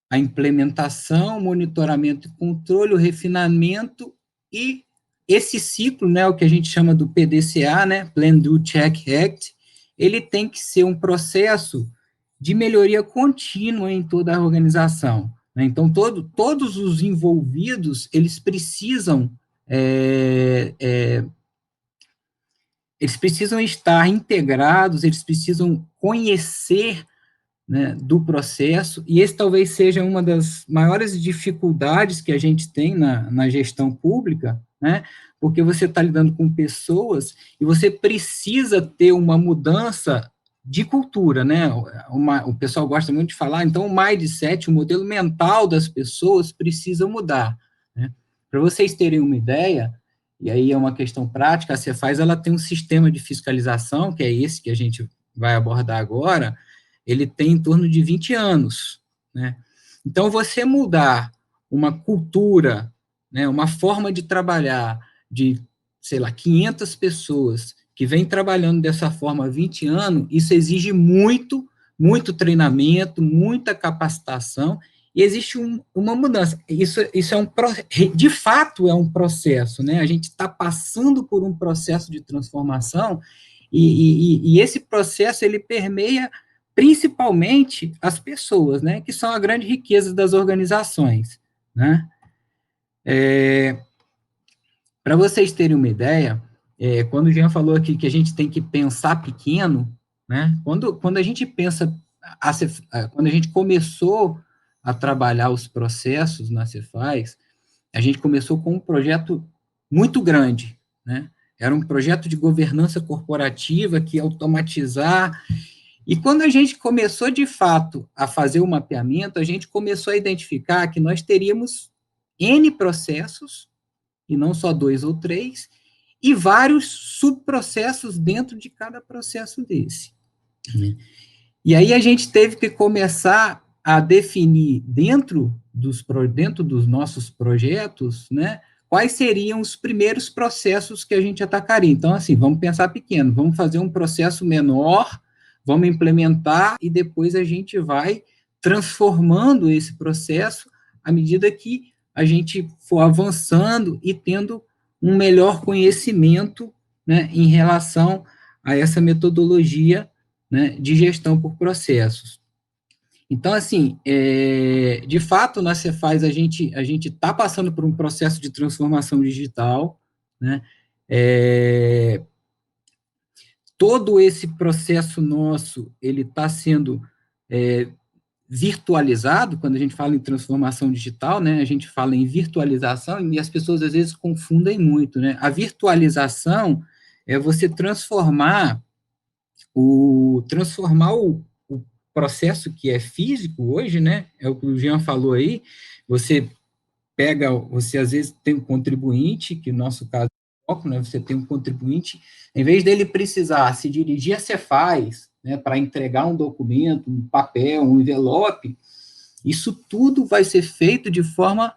a implementação, o monitoramento e controle, o refinamento e esse ciclo, né, o que a gente chama do PDCA, né, Plan, Do, Check, Act, ele tem que ser um processo de melhoria contínua em toda a organização, né? Então, todos os envolvidos, eles precisam estar integrados, eles precisam conhecer, né, do processo, e esse talvez seja uma das maiores dificuldades que a gente tem na gestão pública, né, porque você está lidando com pessoas e você precisa ter uma mudança de cultura, né, o pessoal gosta muito de falar, então o mindset, o modelo mental das pessoas precisa mudar, né. Para vocês terem uma ideia, e aí é uma questão prática, a Cefaz, ela tem um sistema de fiscalização, que é esse que a gente vai abordar agora, ele tem em torno de 20 anos, né? Então, você mudar uma cultura, né, uma forma de trabalhar de, sei lá, 500 pessoas que vem trabalhando dessa forma há 20 anos, isso exige muito, muito treinamento, muita capacitação, e existe uma mudança. Isso é de fato, é um processo, né? A gente está passando por um processo de transformação, e esse processo, ele permeia principalmente as pessoas, né, que são a grande riqueza das organizações, né. Para vocês terem uma ideia, quando o Jean falou aqui que a gente tem que pensar pequeno, né, quando a gente pensa, quando a gente começou a trabalhar os processos na Cefaz, a gente começou com um projeto muito grande, né, era um projeto de governança corporativa que ia automatizar. E quando a gente começou, de fato, a fazer o mapeamento, a gente começou a identificar que nós teríamos N processos, e não só 2 ou 3, e vários subprocessos dentro de cada processo desse, né? E aí a gente teve que começar a definir dentro dos nossos projetos, né, quais seriam os primeiros processos que a gente atacaria. Então, assim, vamos pensar pequeno, vamos fazer um processo menor, vamos implementar e depois a gente vai transformando esse processo à medida que a gente for avançando e tendo um melhor conhecimento, né, em relação a essa metodologia, né, de gestão por processos. Então, assim, de fato, na Cefaz, a gente está passando por um processo de transformação digital, né, todo esse processo nosso, ele está sendo virtualizado. Quando a gente fala em transformação digital, né, a gente fala em virtualização, e as pessoas, às vezes, confundem muito, né. A virtualização é você transformar o processo que é físico hoje, né, é o que o Jean falou aí, você às vezes tem um contribuinte, que no nosso caso é o foco, né, você tem um contribuinte, em vez dele precisar se dirigir a Cefaz, né, para entregar um documento, um papel, um envelope, isso tudo vai ser feito de forma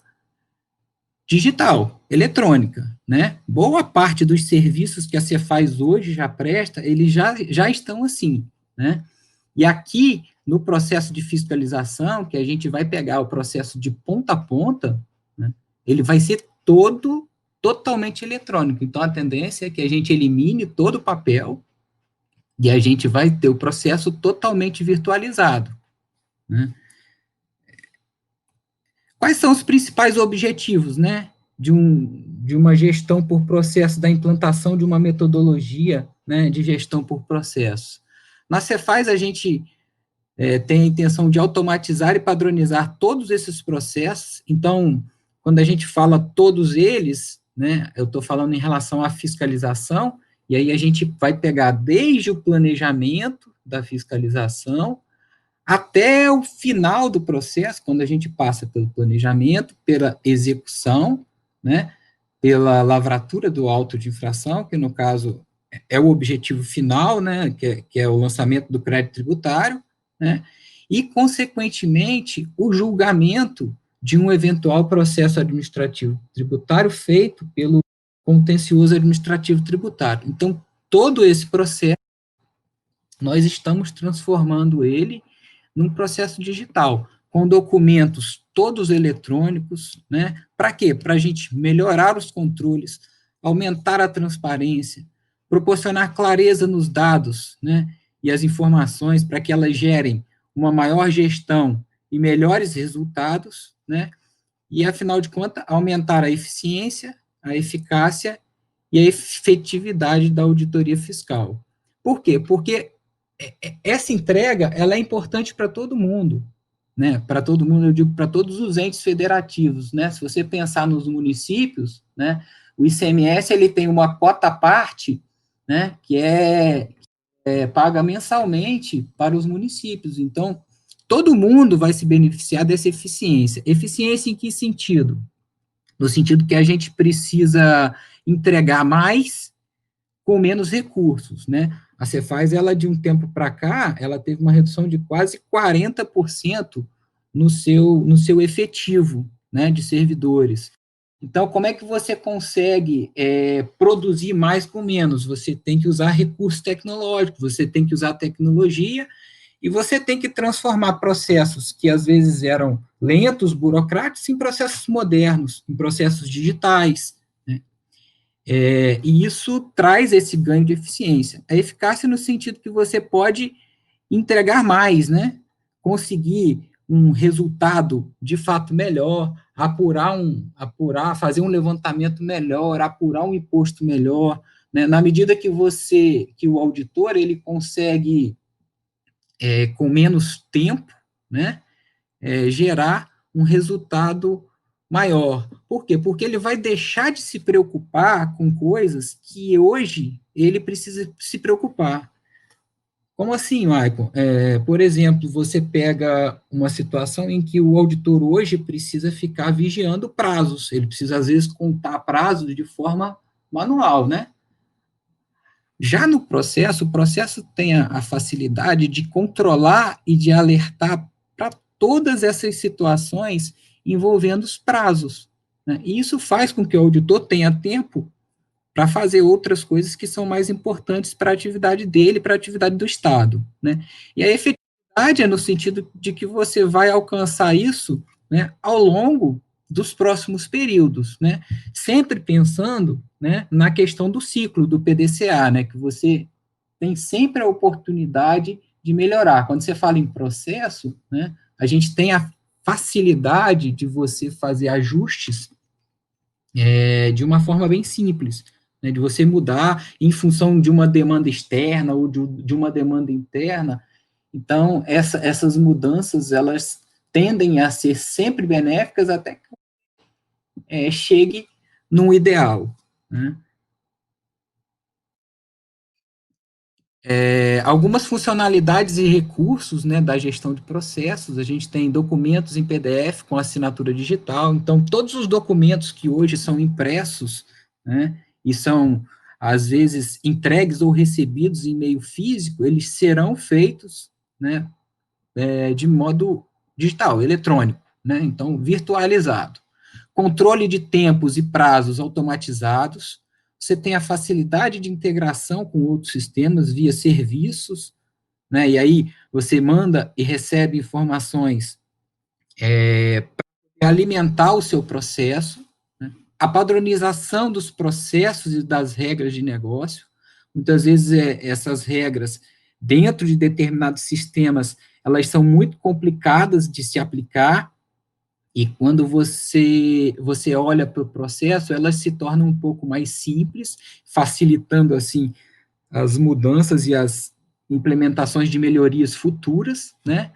digital, eletrônica, né? Boa parte dos serviços que a Cefaz hoje já presta, eles já estão assim, né? E aqui, no processo de fiscalização, que a gente vai pegar o processo de ponta a ponta, né, ele vai ser totalmente eletrônico. Então, a tendência é que a gente elimine todo o papel e a gente vai ter o processo totalmente virtualizado, né? Quais são os principais objetivos, né, de uma gestão por processo, da implantação de uma metodologia, né, de gestão por processo? Na Cefaz, a gente tem a intenção de automatizar e padronizar todos esses processos. Então, quando a gente fala todos eles, né, eu estou falando em relação à fiscalização, E aí a gente vai pegar desde o planejamento da fiscalização até o final do processo, quando a gente passa pelo planejamento, pela execução, né, pela lavratura do auto de infração, que no caso é o objetivo final, né, que é o lançamento do crédito tributário, né, e, consequentemente, o julgamento de um eventual processo administrativo tributário feito pelo contencioso administrativo tributário. Então, todo esse processo, nós estamos transformando ele num processo digital, com documentos todos eletrônicos, né? Para quê? Para a gente melhorar os controles, aumentar a transparência, proporcionar clareza nos dados, né? E as informações para que elas gerem uma maior gestão e melhores resultados, né? E, afinal de contas, aumentar a eficiência, a eficácia e a efetividade da auditoria fiscal. Por quê? Porque essa entrega, ela é importante para todo mundo, né? Para todo mundo, eu digo para todos os entes federativos, né? Se você pensar nos municípios, né? O ICMS, ele tem uma quota à parte, né? Que paga mensalmente para os municípios. Então, todo mundo vai se beneficiar dessa eficiência. Eficiência em que sentido? No sentido que a gente precisa entregar mais com menos recursos, né? A Cefaz, ela, de um tempo para cá, ela teve uma redução de quase 40% no seu efetivo, né, de servidores. Então, como é que você consegue produzir mais com menos? Você tem que usar recursos tecnológicos, você tem que usar tecnologia, e você tem que transformar processos que às vezes eram lentos, burocráticos, em processos modernos, em processos digitais, né? E isso traz esse ganho de eficiência. A eficácia no sentido que você pode entregar mais, né? Conseguir um resultado de fato melhor, fazer um levantamento melhor, apurar um imposto melhor, né? Na medida que o auditor, ele consegue, com menos tempo, né, gerar um resultado maior. Por quê? Porque ele vai deixar de se preocupar com coisas que hoje ele precisa se preocupar. Como assim, Maicon? Por exemplo, você pega uma situação em que o auditor hoje precisa ficar vigiando prazos, ele precisa, às vezes, contar prazos de forma manual, né? Já no processo, o processo tem a facilidade de controlar e de alertar para todas essas situações envolvendo os prazos, né? E isso faz com que o auditor tenha tempo para fazer outras coisas que são mais importantes para a atividade dele, para a atividade do Estado, né? E a efetividade é no sentido de que você vai alcançar isso, né, ao longo dos próximos períodos, né? Sempre pensando, né, na questão do ciclo do PDCA, né, que você tem sempre a oportunidade de melhorar. Quando você fala em processo, né, a gente tem a facilidade de você fazer ajustes de uma forma bem simples, né, de você mudar em função de uma demanda externa ou de uma demanda interna. Então, essas mudanças, elas tendem a ser sempre benéficas até que chegue num ideal, né? Algumas funcionalidades e recursos, né, da gestão de processos, a gente tem documentos em PDF com assinatura digital, então todos os documentos que hoje são impressos, né, e são, às vezes, entregues ou recebidos em meio físico, eles serão feitos, né, de modo digital, eletrônico, né, então virtualizado. Controle de tempos e prazos automatizados, você tem a facilidade de integração com outros sistemas via serviços, né, e aí você manda e recebe informações para alimentar o seu processo, né, a padronização dos processos e das regras de negócio, muitas vezes essas regras, dentro de determinados sistemas, elas são muito complicadas de se aplicar, e quando você olha para o processo, elas se tornam um pouco mais simples, facilitando, assim, as mudanças e as implementações de melhorias futuras, né?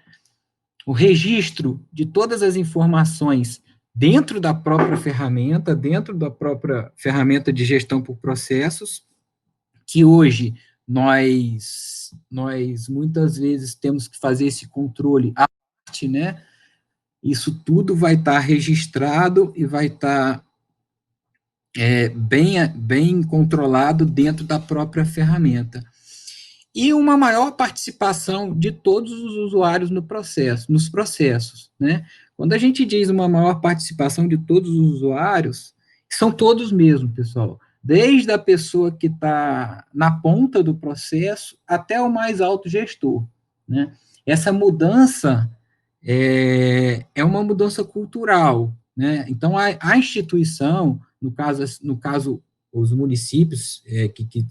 O registro de todas as informações dentro da própria ferramenta de gestão por processos, que hoje nós muitas vezes temos que fazer esse controle à parte, né? Isso tudo vai estar registrado e vai estar bem controlado dentro da própria ferramenta. E uma maior participação de todos os usuários nos processos, né? Quando a gente diz uma maior participação de todos os usuários, são todos mesmo, pessoal. Desde a pessoa que está na ponta do processo até o mais alto gestor, né? Essa mudança é uma mudança cultural, né? Então, a instituição, no caso os municípios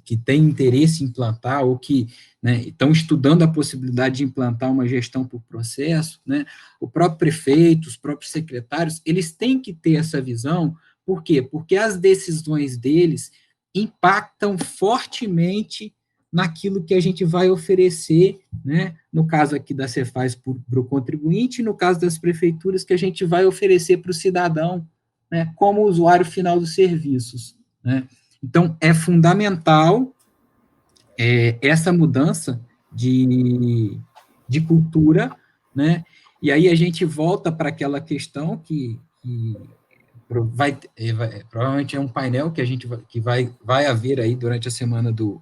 que têm interesse em implantar ou que, né, estão estudando a possibilidade de implantar uma gestão por processo, né, o próprio prefeito, os próprios secretários, eles têm que ter essa visão. Por quê? Porque as decisões deles impactam fortemente naquilo que a gente vai oferecer, né, no caso aqui da Cefaz para o contribuinte, e no caso das prefeituras, que a gente vai oferecer para o cidadão, né, como usuário final dos serviços, né? Então, é fundamental essa mudança de cultura, né? E aí a gente volta para aquela questão que provavelmente é um painel que vai haver aí durante a semana do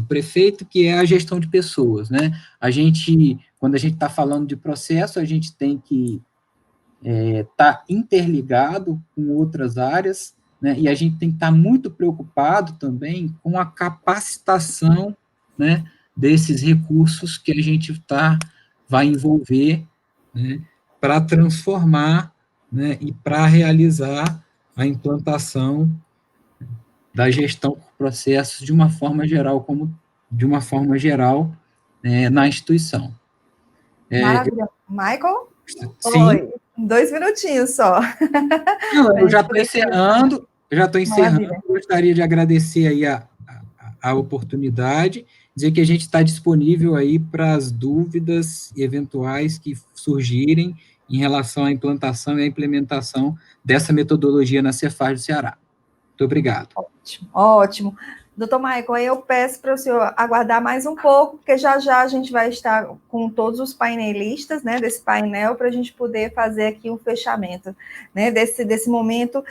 prefeito, que é a gestão de pessoas, né? Quando a gente está falando de processo, a gente tem que estar interligado com outras áreas, né? E a gente tem que estar muito preocupado também com a capacitação, né, desses recursos que a gente vai envolver, né, para transformar, né, e para realizar a implantação da gestão por processos de uma forma geral, na instituição. Maravilha. Michael? Sim. Oi. 2 minutinhos só. Não, eu já estou encerrando. Maravilha. Gostaria de agradecer aí a oportunidade, dizer que a gente está disponível aí para as dúvidas eventuais que surgirem em relação à implantação e à implementação dessa metodologia na Cefaz do Ceará. Muito obrigado. Ótimo, ótimo. Doutor Michael, eu peço para o senhor aguardar mais um pouco, porque já a gente vai estar com todos os painelistas, né, desse painel, para a gente poder fazer aqui um fechamento, né, desse momento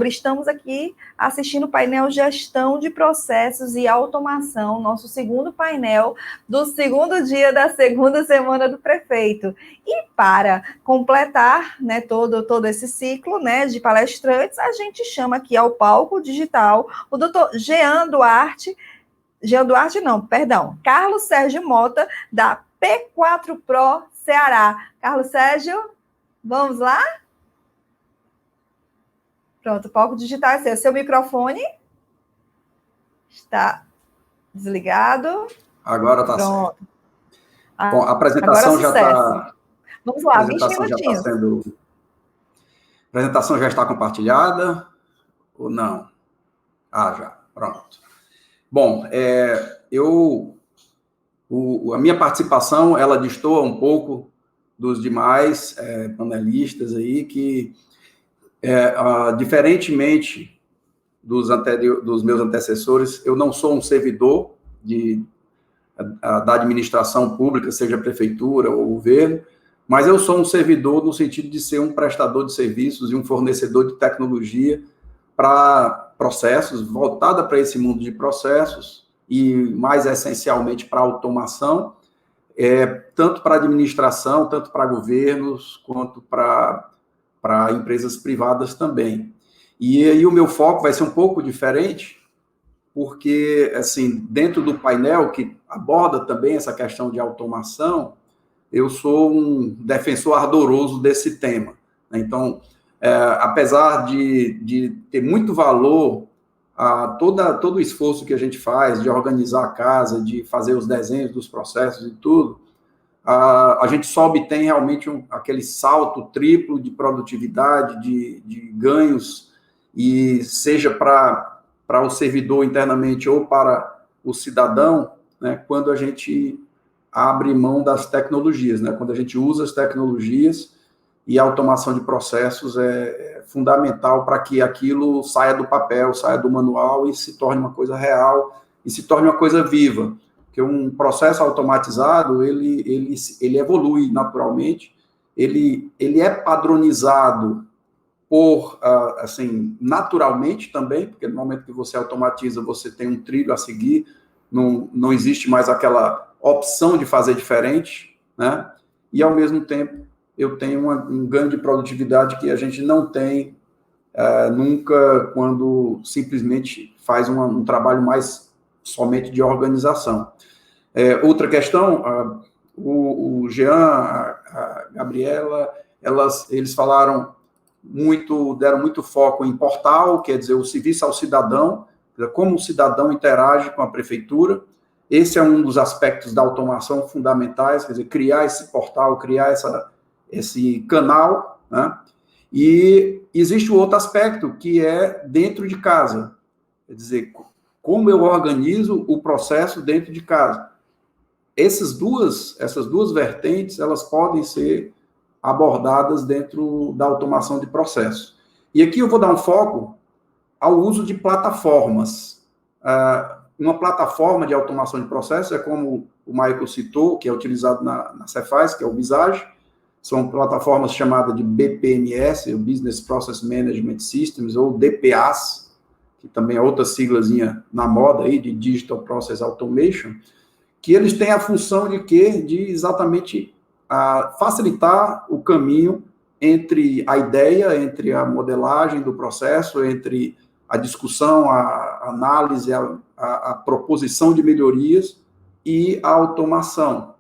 estamos aqui assistindo o painel Gestão de Processos e Automação, nosso segundo painel do segundo dia da segunda semana do prefeito. E para completar, né, todo esse ciclo, né, de palestrantes, a gente chama aqui ao palco digital o doutor Carlos Sérgio Mota, da P4 Pro Ceará. Carlos Sérgio, vamos lá? Pronto, o palco digital é seu. Seu microfone está desligado. Agora está certo. Bom, a apresentação já está... Vamos lá, 20 minutinhos. A apresentação já está compartilhada ou não? Já, pronto. Bom, a minha participação, ela destoa um pouco dos demais panelistas aí, que, diferentemente dos meus antecessores, eu não sou um servidor da administração pública, seja prefeitura ou governo, mas eu sou um servidor no sentido de ser um prestador de serviços e um fornecedor de tecnologia para processos, voltada para esse mundo de processos e, mais essencialmente, para automação, tanto para administração, tanto para governos, quanto para empresas privadas também. E aí o meu foco vai ser um pouco diferente, porque, assim, dentro do painel que aborda também essa questão de automação, eu sou um defensor ardoroso desse tema. Então, apesar de ter muito valor a todo o esforço que a gente faz de organizar a casa, de fazer os desenhos dos processos e tudo, a gente só obtém realmente aquele salto triplo de produtividade, de ganhos, e seja para o servidor internamente ou para o cidadão, né, quando a gente abre mão das tecnologias, né, quando a gente usa as tecnologias, e a automação de processos é fundamental para que aquilo saia do papel, saia do manual e se torne uma coisa real e se torne uma coisa viva. Porque um processo automatizado, ele evolui naturalmente, ele é padronizado por, assim, naturalmente também, porque no momento que você automatiza, você tem um trilho a seguir, não existe mais aquela opção de fazer diferente, né? E, ao mesmo tempo, eu tenho um ganho de produtividade que a gente não tem nunca quando simplesmente faz um trabalho mais somente de organização. Outra questão, o Jean, a Gabriela, eles falaram deram muito foco em portal, quer dizer, o serviço ao cidadão, como o cidadão interage com a prefeitura. Esse é um dos aspectos da automação fundamentais, quer dizer, criar esse portal, criar esse canal, né? E existe o outro aspecto, que é dentro de casa, quer dizer, como eu organizo o processo dentro de casa. Essas duas vertentes, elas podem ser abordadas dentro da automação de processos. E aqui eu vou dar um foco ao uso de plataformas. Uma plataforma de automação de processos é como o Michael citou, que é utilizado na Cefaz, que é o Visage. São plataformas chamadas de BPMS, o Business Process Management Systems, ou DPAs, que também é outra siglazinha na moda aí, de Digital Process Automation, que eles têm a função de quê? De exatamente facilitar o caminho entre a ideia, entre a modelagem do processo, entre a discussão, a análise, a proposição de melhorias e a automação.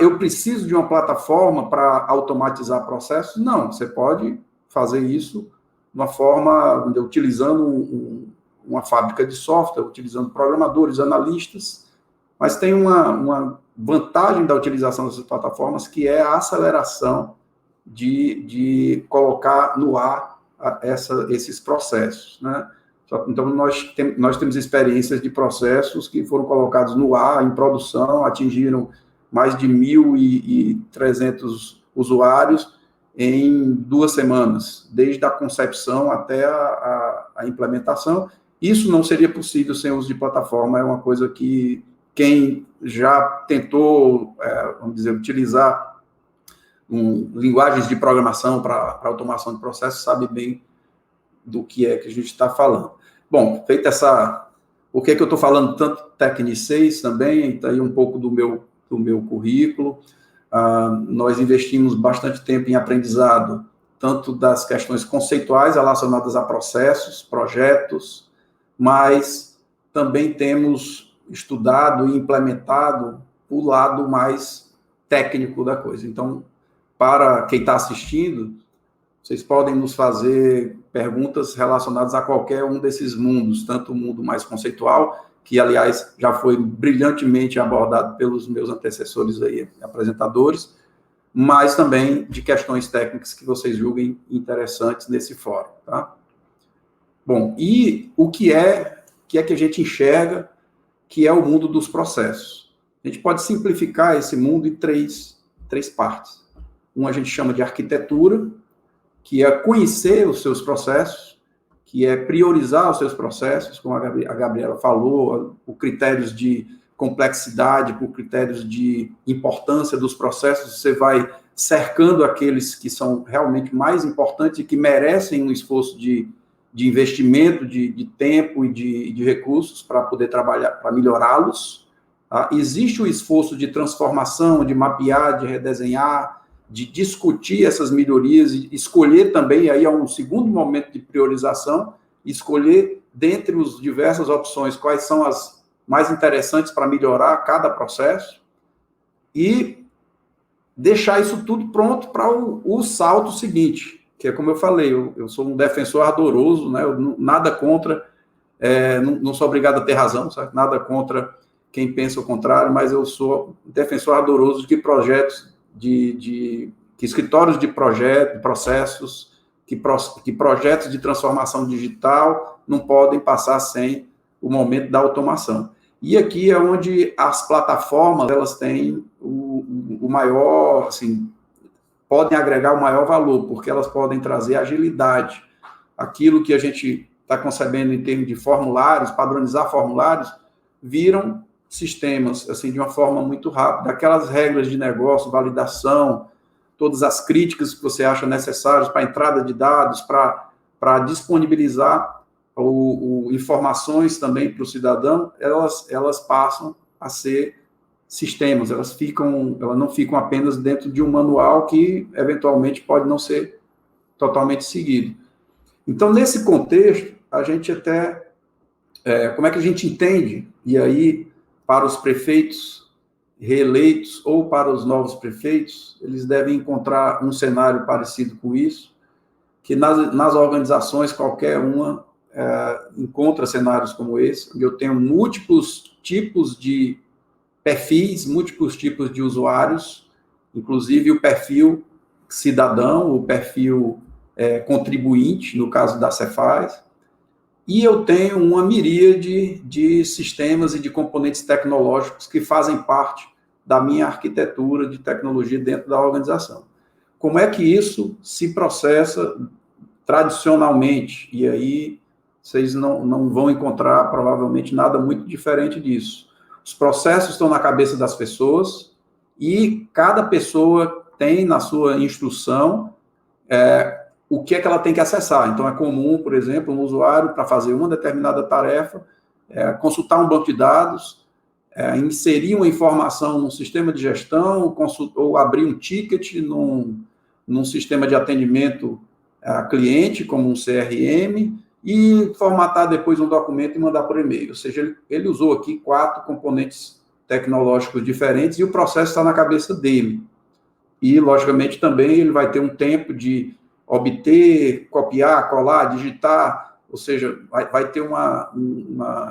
Eu preciso de uma plataforma para automatizar processos? Não, você pode fazer isso de uma forma, utilizando uma fábrica de software, utilizando programadores, analistas, mas tem uma vantagem da utilização dessas plataformas, que é a aceleração de colocar no ar esses processos, né? Então, nós temos experiências de processos que foram colocados no ar, em produção, atingiram mais de 1.300 usuários em 2 semanas, desde a concepção até a implementação. Isso não seria possível sem o uso de plataforma, é uma coisa que quem já tentou, vamos dizer, utilizar linguagens de programação para automação de processos sabe bem do que é que a gente está falando. Bom, feita por que eu estou falando tanto tecnicês também, está aí um pouco do meu currículo. Nós investimos bastante tempo em aprendizado, tanto das questões conceituais relacionadas a processos, projetos, mas também temos estudado e implementado o lado mais técnico da coisa. Então, para quem está assistindo, vocês podem nos fazer perguntas relacionadas a qualquer um desses mundos, tanto o mundo mais conceitual, que, aliás, já foi brilhantemente abordado pelos meus antecessores aí, apresentadores, mas também de questões técnicas que vocês julguem interessantes nesse fórum, tá? Bom, e o que é que a gente enxerga que é o mundo dos processos? A gente pode simplificar esse mundo em três partes. Uma a gente chama de arquitetura, que é conhecer os seus processos, que é priorizar os seus processos, como a Gabriela falou, por critérios de complexidade, por critérios de importância dos processos, você vai cercando aqueles que são realmente mais importantes e que merecem um esforço de investimento, de tempo e de recursos para poder trabalhar, para melhorá-los. Tá? Existe o esforço de transformação, de mapear, de redesenhar, de discutir essas melhorias e escolher também, aí é um segundo momento de priorização, escolher dentre as diversas opções quais são as mais interessantes para melhorar cada processo e deixar isso tudo pronto para o salto seguinte, que é como eu falei, eu sou um defensor ardoroso, né? Nada contra, não sou obrigado a ter razão, sabe? Nada contra quem pensa o contrário, mas eu sou defensor ardoroso de que projetos que escritórios de processos, que projetos de transformação digital não podem passar sem o momento da automação. E aqui é onde as plataformas, elas têm o maior, assim, podem agregar o maior valor, porque elas podem trazer agilidade. Aquilo que a gente está concebendo em termos de formulários, padronizar formulários, viram sistemas, assim, de uma forma muito rápida. Aquelas regras de negócio, validação, todas as críticas que você acha necessárias para a entrada de dados, para disponibilizar informações também para o cidadão, elas passam a ser sistemas, elas não ficam apenas dentro de um manual que, eventualmente, pode não ser totalmente seguido. Então, nesse contexto, a gente até... como é que a gente entende? E aí, para os prefeitos reeleitos ou para os novos prefeitos, eles devem encontrar um cenário parecido com isso, que nas organizações, qualquer uma encontra cenários como esse, onde eu tenho múltiplos tipos de perfis, múltiplos tipos de usuários, inclusive o perfil cidadão, o perfil contribuinte, no caso da Cefaz, e eu tenho uma miríade de sistemas e de componentes tecnológicos que fazem parte da minha arquitetura de tecnologia dentro da organização. Como é que isso se processa tradicionalmente? E aí vocês não vão encontrar, provavelmente, nada muito diferente disso. Os processos estão na cabeça das pessoas e cada pessoa tem na sua instrução o que é que ela tem que acessar. Então, é comum, por exemplo, um usuário, para fazer uma determinada tarefa, consultar um banco de dados, inserir uma informação num sistema de gestão, ou abrir um ticket num sistema de atendimento a cliente, como um CRM, e formatar depois um documento e mandar por e-mail. Ou seja, ele usou aqui 4 componentes tecnológicos diferentes e o processo está na cabeça dele. E, logicamente, também ele vai ter um tempo de obter, copiar, colar, digitar, ou seja, vai ter uma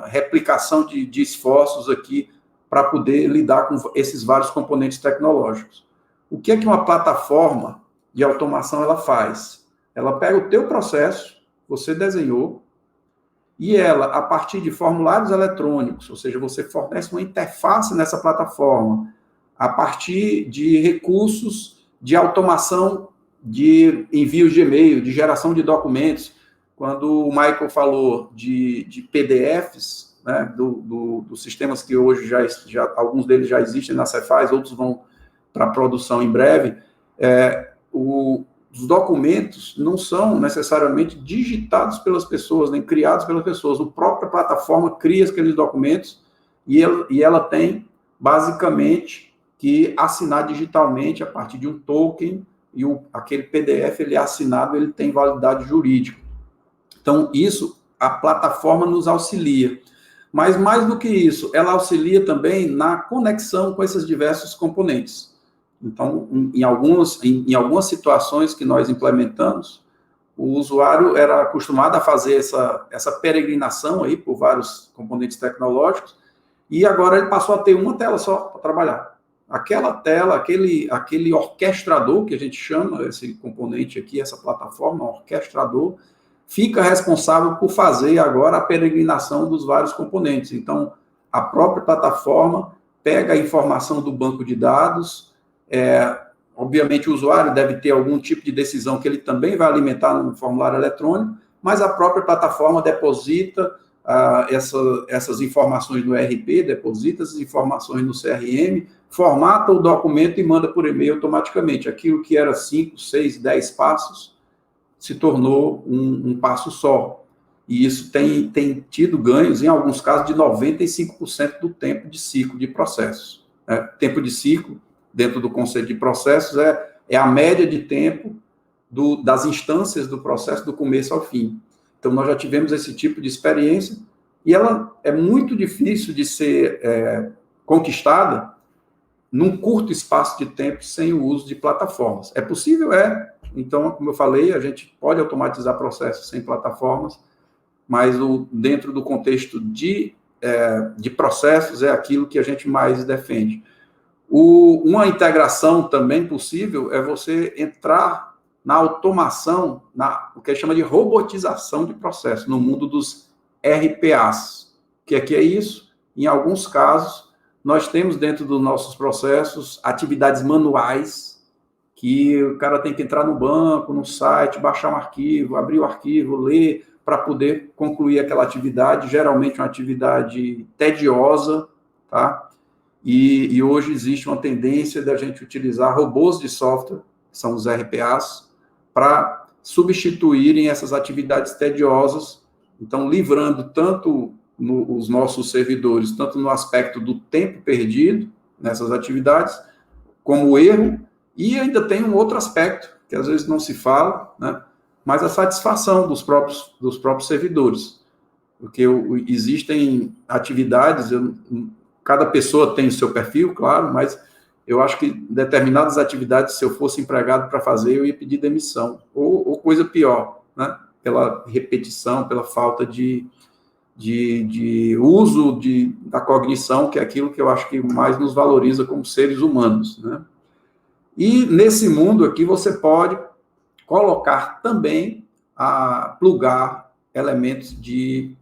replicação de esforços aqui para poder lidar com esses vários componentes tecnológicos. O que é que uma plataforma de automação ela faz? Ela pega o teu processo, você desenhou, e ela, a partir de formulários eletrônicos, ou seja, você fornece uma interface nessa plataforma, a partir de recursos de automação de envios de e-mail, de geração de documentos. Quando o Michael falou de PDFs, né, dos sistemas que hoje já alguns deles já existem na Cefaz, outros vão para produção em breve, os documentos não são necessariamente digitados pelas pessoas, nem criados pelas pessoas. A própria plataforma cria aqueles documentos e ela tem, basicamente, que assinar digitalmente a partir de um token, e aquele PDF, ele é assinado, ele tem validade jurídica. Então, isso, a plataforma nos auxilia. Mas, mais do que isso, ela auxilia também na conexão com esses diversos componentes. Então, em algumas situações que nós implementamos, o usuário era acostumado a fazer essa peregrinação aí por vários componentes tecnológicos, e agora ele passou a ter uma tela só para trabalhar. Aquela tela, aquele orquestrador, que a gente chama esse componente aqui, essa plataforma, orquestrador, fica responsável por fazer agora a peregrinação dos vários componentes. Então, a própria plataforma pega a informação do banco de dados, obviamente o usuário deve ter algum tipo de decisão que ele também vai alimentar no formulário eletrônico, mas a própria plataforma deposita essas informações no ERP, deposita essas informações no CRM, formata o documento e manda por e-mail automaticamente. Aquilo que era 5, 6, 10 passos se tornou um passo só. E isso tem tido ganhos, em alguns casos, de 95% do tempo de ciclo de processos. Tempo de ciclo, dentro do conceito de processos, é a média de tempo das instâncias do processo, do começo ao fim. Então, nós já tivemos esse tipo de experiência, e ela é muito difícil de ser conquistada num curto espaço de tempo sem o uso de plataformas. É possível? Então, como eu falei, a gente pode automatizar processos sem plataformas, mas dentro do contexto de processos é aquilo que a gente mais defende. Uma integração também possível é você entrar na automação, o que chama de robotização de processos, no mundo dos RPAs. O que é isso? Em alguns casos, nós temos dentro dos nossos processos atividades manuais, que o cara tem que entrar no banco, no site, baixar um arquivo, abrir o arquivo, ler, para poder concluir aquela atividade, geralmente uma atividade tediosa, tá? E hoje existe uma tendência da gente utilizar robôs de software, que são os RPAs, para substituírem essas atividades tediosas, então livrando tanto os nossos servidores, tanto no aspecto do tempo perdido nessas atividades, como o erro, e ainda tem um outro aspecto, que às vezes não se fala, né? Mas a satisfação dos próprios servidores, porque existem atividades, cada pessoa tem o seu perfil, claro, mas eu acho que determinadas atividades, se eu fosse empregado para fazer, eu ia pedir demissão, ou coisa pior, né? Pela repetição, pela falta de uso da cognição, que é aquilo que eu acho que mais nos valoriza como seres humanos, né? E nesse mundo aqui você pode colocar também, plugar elementos de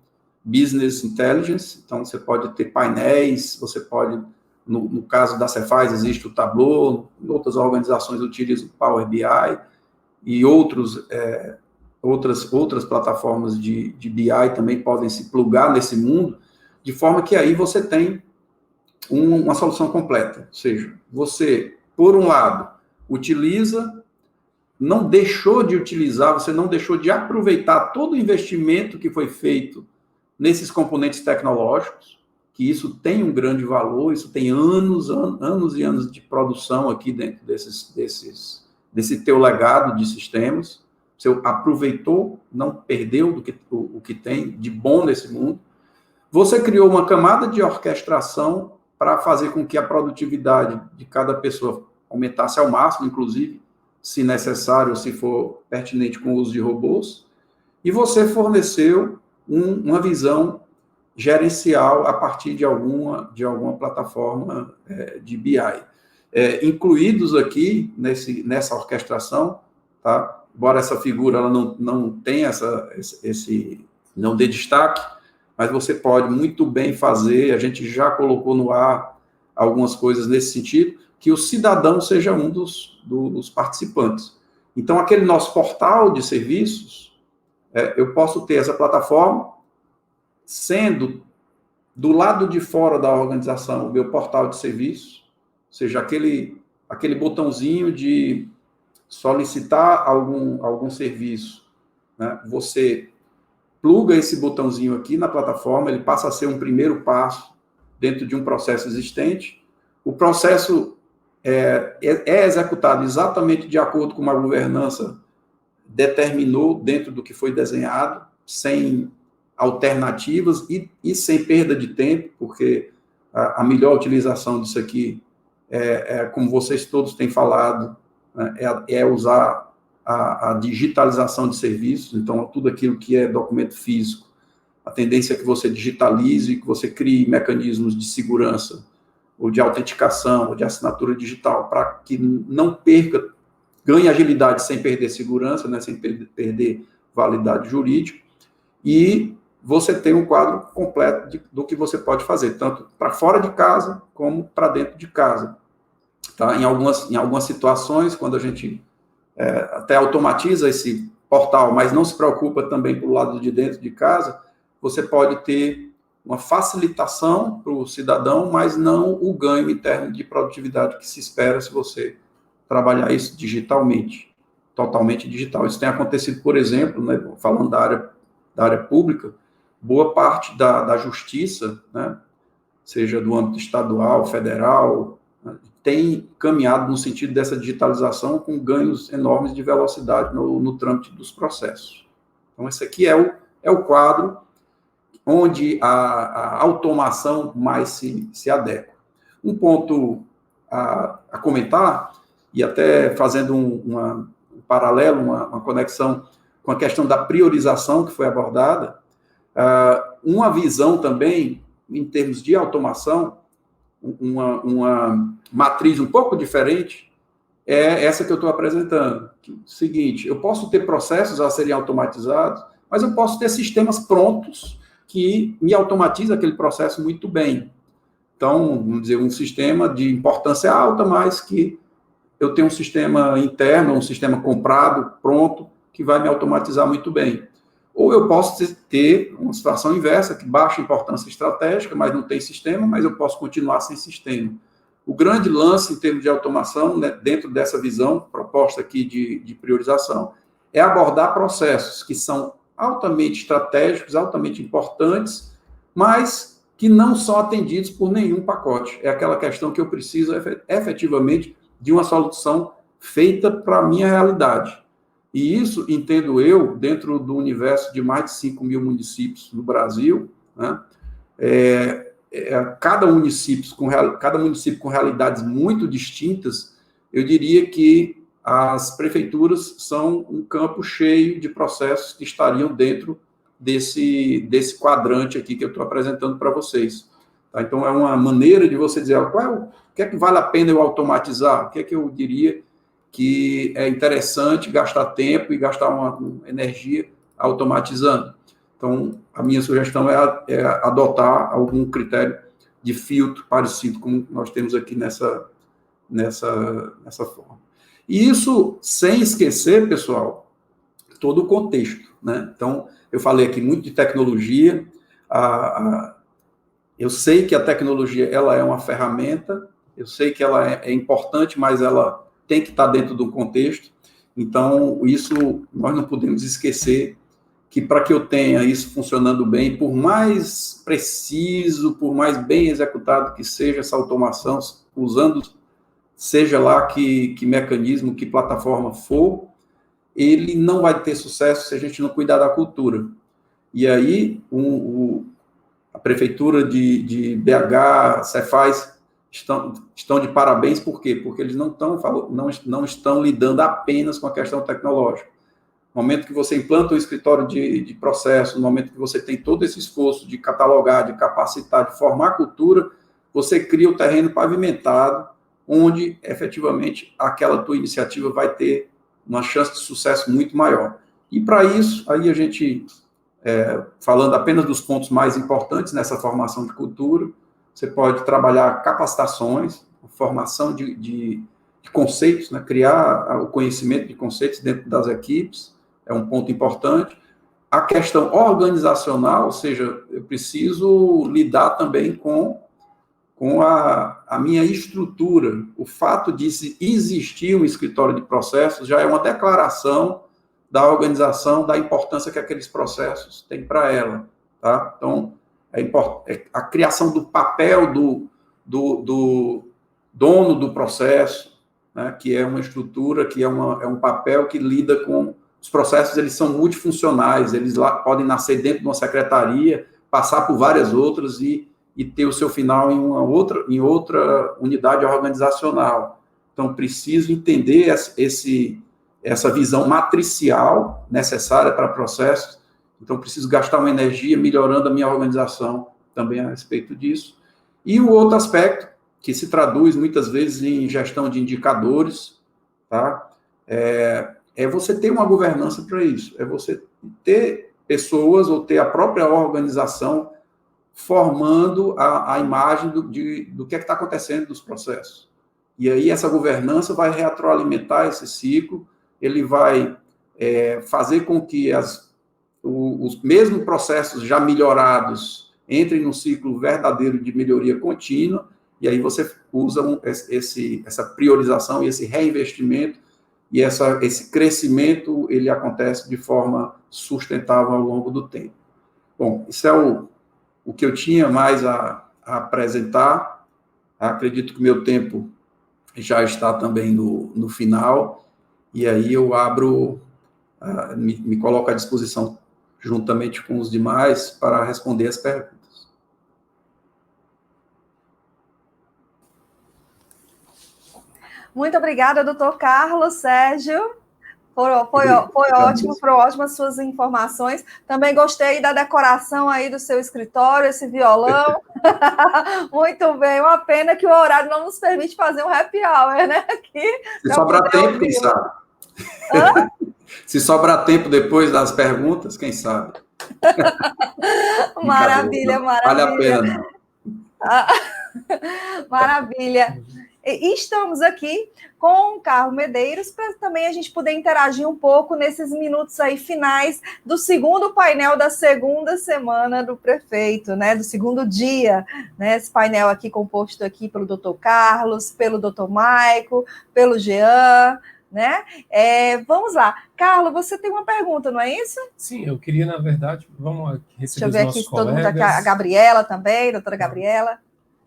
business intelligence, então você pode ter painéis, você pode, no caso da Cefaz, existe o Tableau, outras organizações utilizam o Power BI, e outras plataformas de BI também podem se plugar nesse mundo, de forma que aí você tem uma solução completa, ou seja, você, por um lado, não deixou de utilizar, você não deixou de aproveitar todo o investimento que foi feito nesses componentes tecnológicos, que isso tem um grande valor, isso tem anos e anos de produção aqui dentro desse teu legado de sistemas. Você aproveitou, não perdeu o que tem de bom nesse mundo. Você criou uma camada de orquestração para fazer com que a produtividade de cada pessoa aumentasse ao máximo, inclusive, se necessário, se for pertinente com o uso de robôs, e você forneceu uma visão gerencial a partir de alguma plataforma de BI. Incluídos aqui nessa orquestração, tá? Embora essa figura ela não tenha não dê destaque, mas você pode muito bem fazer, a gente já colocou no ar algumas coisas nesse sentido, que o cidadão seja um dos participantes. Então, aquele nosso portal de serviços, eu posso ter essa plataforma sendo do lado de fora da organização o meu portal de serviços, ou seja, aquele botãozinho de solicitar algum serviço, né? Você pluga esse botãozinho aqui na plataforma, ele passa a ser um primeiro passo dentro de um processo existente. O processo é executado exatamente de acordo com uma governança determinou dentro do que foi desenhado, sem alternativas e sem perda de tempo, porque a melhor utilização disso aqui como vocês todos têm falado, né, é usar a digitalização de serviços. Então, tudo aquilo que é documento físico, a tendência é que você digitalize, que você crie mecanismos de segurança, ou de autenticação, ou de assinatura digital, para que não perca, ganhe agilidade sem perder segurança, né, sem perder validade jurídica, e você tem um quadro completo do que você pode fazer, tanto para fora de casa, como para dentro de casa. Tá? Em algumas situações, quando a gente até automatiza esse portal, mas não se preocupa também pelo lado de dentro de casa, você pode ter uma facilitação para o cidadão, mas não o ganho interno de produtividade que se espera se você trabalhar isso digitalmente, totalmente digital. Isso tem acontecido, por exemplo, né, falando da área pública, boa parte da justiça, né, seja do âmbito estadual, federal, né, tem caminhado no sentido dessa digitalização com ganhos enormes de velocidade no trâmite dos processos. Então, esse aqui é o quadro onde a automação mais se adequa. Um ponto a comentar, e até fazendo um paralelo, uma conexão com a questão da priorização que foi abordada, uma visão também, em termos de automação, uma matriz um pouco diferente, é essa que eu estou apresentando. Que é o seguinte, eu posso ter processos a serem automatizados, mas eu posso ter sistemas prontos que me automatizam aquele processo muito bem. Então, vamos dizer, um sistema de importância alta, mas que eu tenho um sistema interno, um sistema comprado, pronto, que vai me automatizar muito bem. Ou eu posso ter uma situação inversa, que baixa importância estratégica, mas não tem sistema, mas eu posso continuar sem sistema. O grande lance em termos de automação, né, dentro dessa visão proposta aqui de priorização, é abordar processos que são altamente estratégicos, altamente importantes, mas que não são atendidos por nenhum pacote. É aquela questão que eu preciso efetivamente de uma solução feita para a minha realidade. E isso, entendo eu, dentro do universo de mais de 5 mil municípios no Brasil, né, cada município com realidades muito distintas, eu diria que as prefeituras são um campo cheio de processos que estariam dentro desse quadrante aqui que eu estou apresentando para vocês. Tá? Então, é uma maneira de você dizer, o que é que vale a pena eu automatizar? O que é que eu diria que é interessante gastar tempo e gastar uma energia automatizando? Então, a minha sugestão é adotar algum critério de filtro parecido com nós temos aqui nessa forma. E isso sem esquecer, pessoal, todo o contexto, né? Então, eu falei aqui muito de tecnologia, eu sei que a tecnologia ela é uma ferramenta, eu sei que ela é importante, mas ela tem que estar dentro do contexto. Então, isso nós não podemos esquecer que para que eu tenha isso funcionando bem, por mais preciso, por mais bem executado que seja essa automação, usando seja lá que mecanismo, que plataforma for, ele não vai ter sucesso se a gente não cuidar da cultura. E aí, a Prefeitura de BH, Cefaz, estão de parabéns, por quê? Porque eles não estão lidando apenas com a questão tecnológica. No momento que você implanta um escritório de processo, no momento que você tem todo esse esforço de catalogar, de capacitar, de formar cultura, você cria o terreno pavimentado, onde, efetivamente, aquela tua iniciativa vai ter uma chance de sucesso muito maior. E, para isso, aí a gente, falando apenas dos pontos mais importantes nessa formação de cultura, você pode trabalhar capacitações, formação de conceitos, né? Criar o conhecimento de conceitos dentro das equipes, é um ponto importante. A questão organizacional, ou seja, eu preciso lidar também com a minha estrutura. O fato de existir um escritório de processos já é uma declaração da organização, da importância que aqueles processos têm para ela. Tá? Então, a criação do papel do dono do processo, né, que é uma estrutura, que é um papel que lida com os processos. Eles são multifuncionais, eles podem nascer dentro de uma secretaria, passar por várias outras e ter o seu final em outra unidade organizacional. Então, preciso entender essa visão matricial necessária para processos. Então, preciso gastar uma energia melhorando a minha organização também a respeito disso. E o outro aspecto, que se traduz muitas vezes em gestão de indicadores, tá? É você ter uma governança para isso, é você ter pessoas ou ter a própria organização formando a imagem do que é que está acontecendo dos processos. E aí essa governança vai retroalimentar esse ciclo, ele vai fazer com que os mesmos processos já melhorados entrem num ciclo verdadeiro de melhoria contínua, e aí você usa essa priorização e esse reinvestimento, e esse crescimento, ele acontece de forma sustentável ao longo do tempo. Bom, isso é o que eu tinha mais a apresentar. Acredito que o meu tempo já está também no final, e aí eu me coloco à disposição, juntamente com os demais, para responder as perguntas. Muito obrigada, doutor Carlos Sérgio. Foi ótimo, foram ótimas suas informações. Também gostei da decoração aí do seu escritório, esse violão. Muito bem, uma pena que o horário não nos permite fazer um happy hour, né? Aqui, se sobrar tempo, quem sabe? Se sobrar tempo depois das perguntas, quem sabe? Maravilha, maravilha. Vale a pena. Maravilha. E estamos aqui com o Carlos Medeiros para também a gente poder interagir um pouco nesses minutos aí finais do segundo painel da segunda semana do prefeito, né, do segundo dia, né, esse painel aqui composto aqui pelo doutor Carlos, pelo doutor Maico, pelo Jean, né? Vamos lá. Carlos, você tem uma pergunta, não é isso? Sim, eu queria, na verdade, vamos receber os nossos colegas. Deixa eu ver aqui, todo mundo aqui, a Gabriela também, a doutora Gabriela.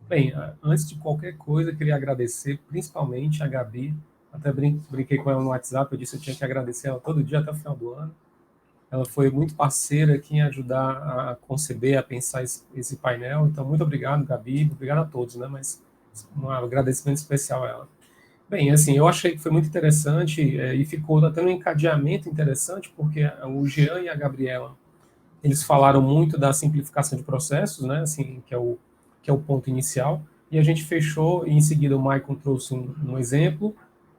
Bem, antes de qualquer coisa, eu queria agradecer principalmente a Gabi. Até brinquei com ela no WhatsApp, eu disse que eu tinha que agradecer ela todo dia até o final do ano. Ela foi muito parceira aqui em ajudar a conceber, a pensar esse painel. Então, muito obrigado, Gabi. Obrigado a todos, né? Mas um agradecimento especial a ela. Bem, assim, eu achei que foi muito interessante e ficou até um encadeamento interessante, porque o Jean e a Gabriela, eles falaram muito da simplificação de processos, né? Assim, que é o ponto inicial, e a gente fechou, e em seguida o Maicon trouxe um exemplo,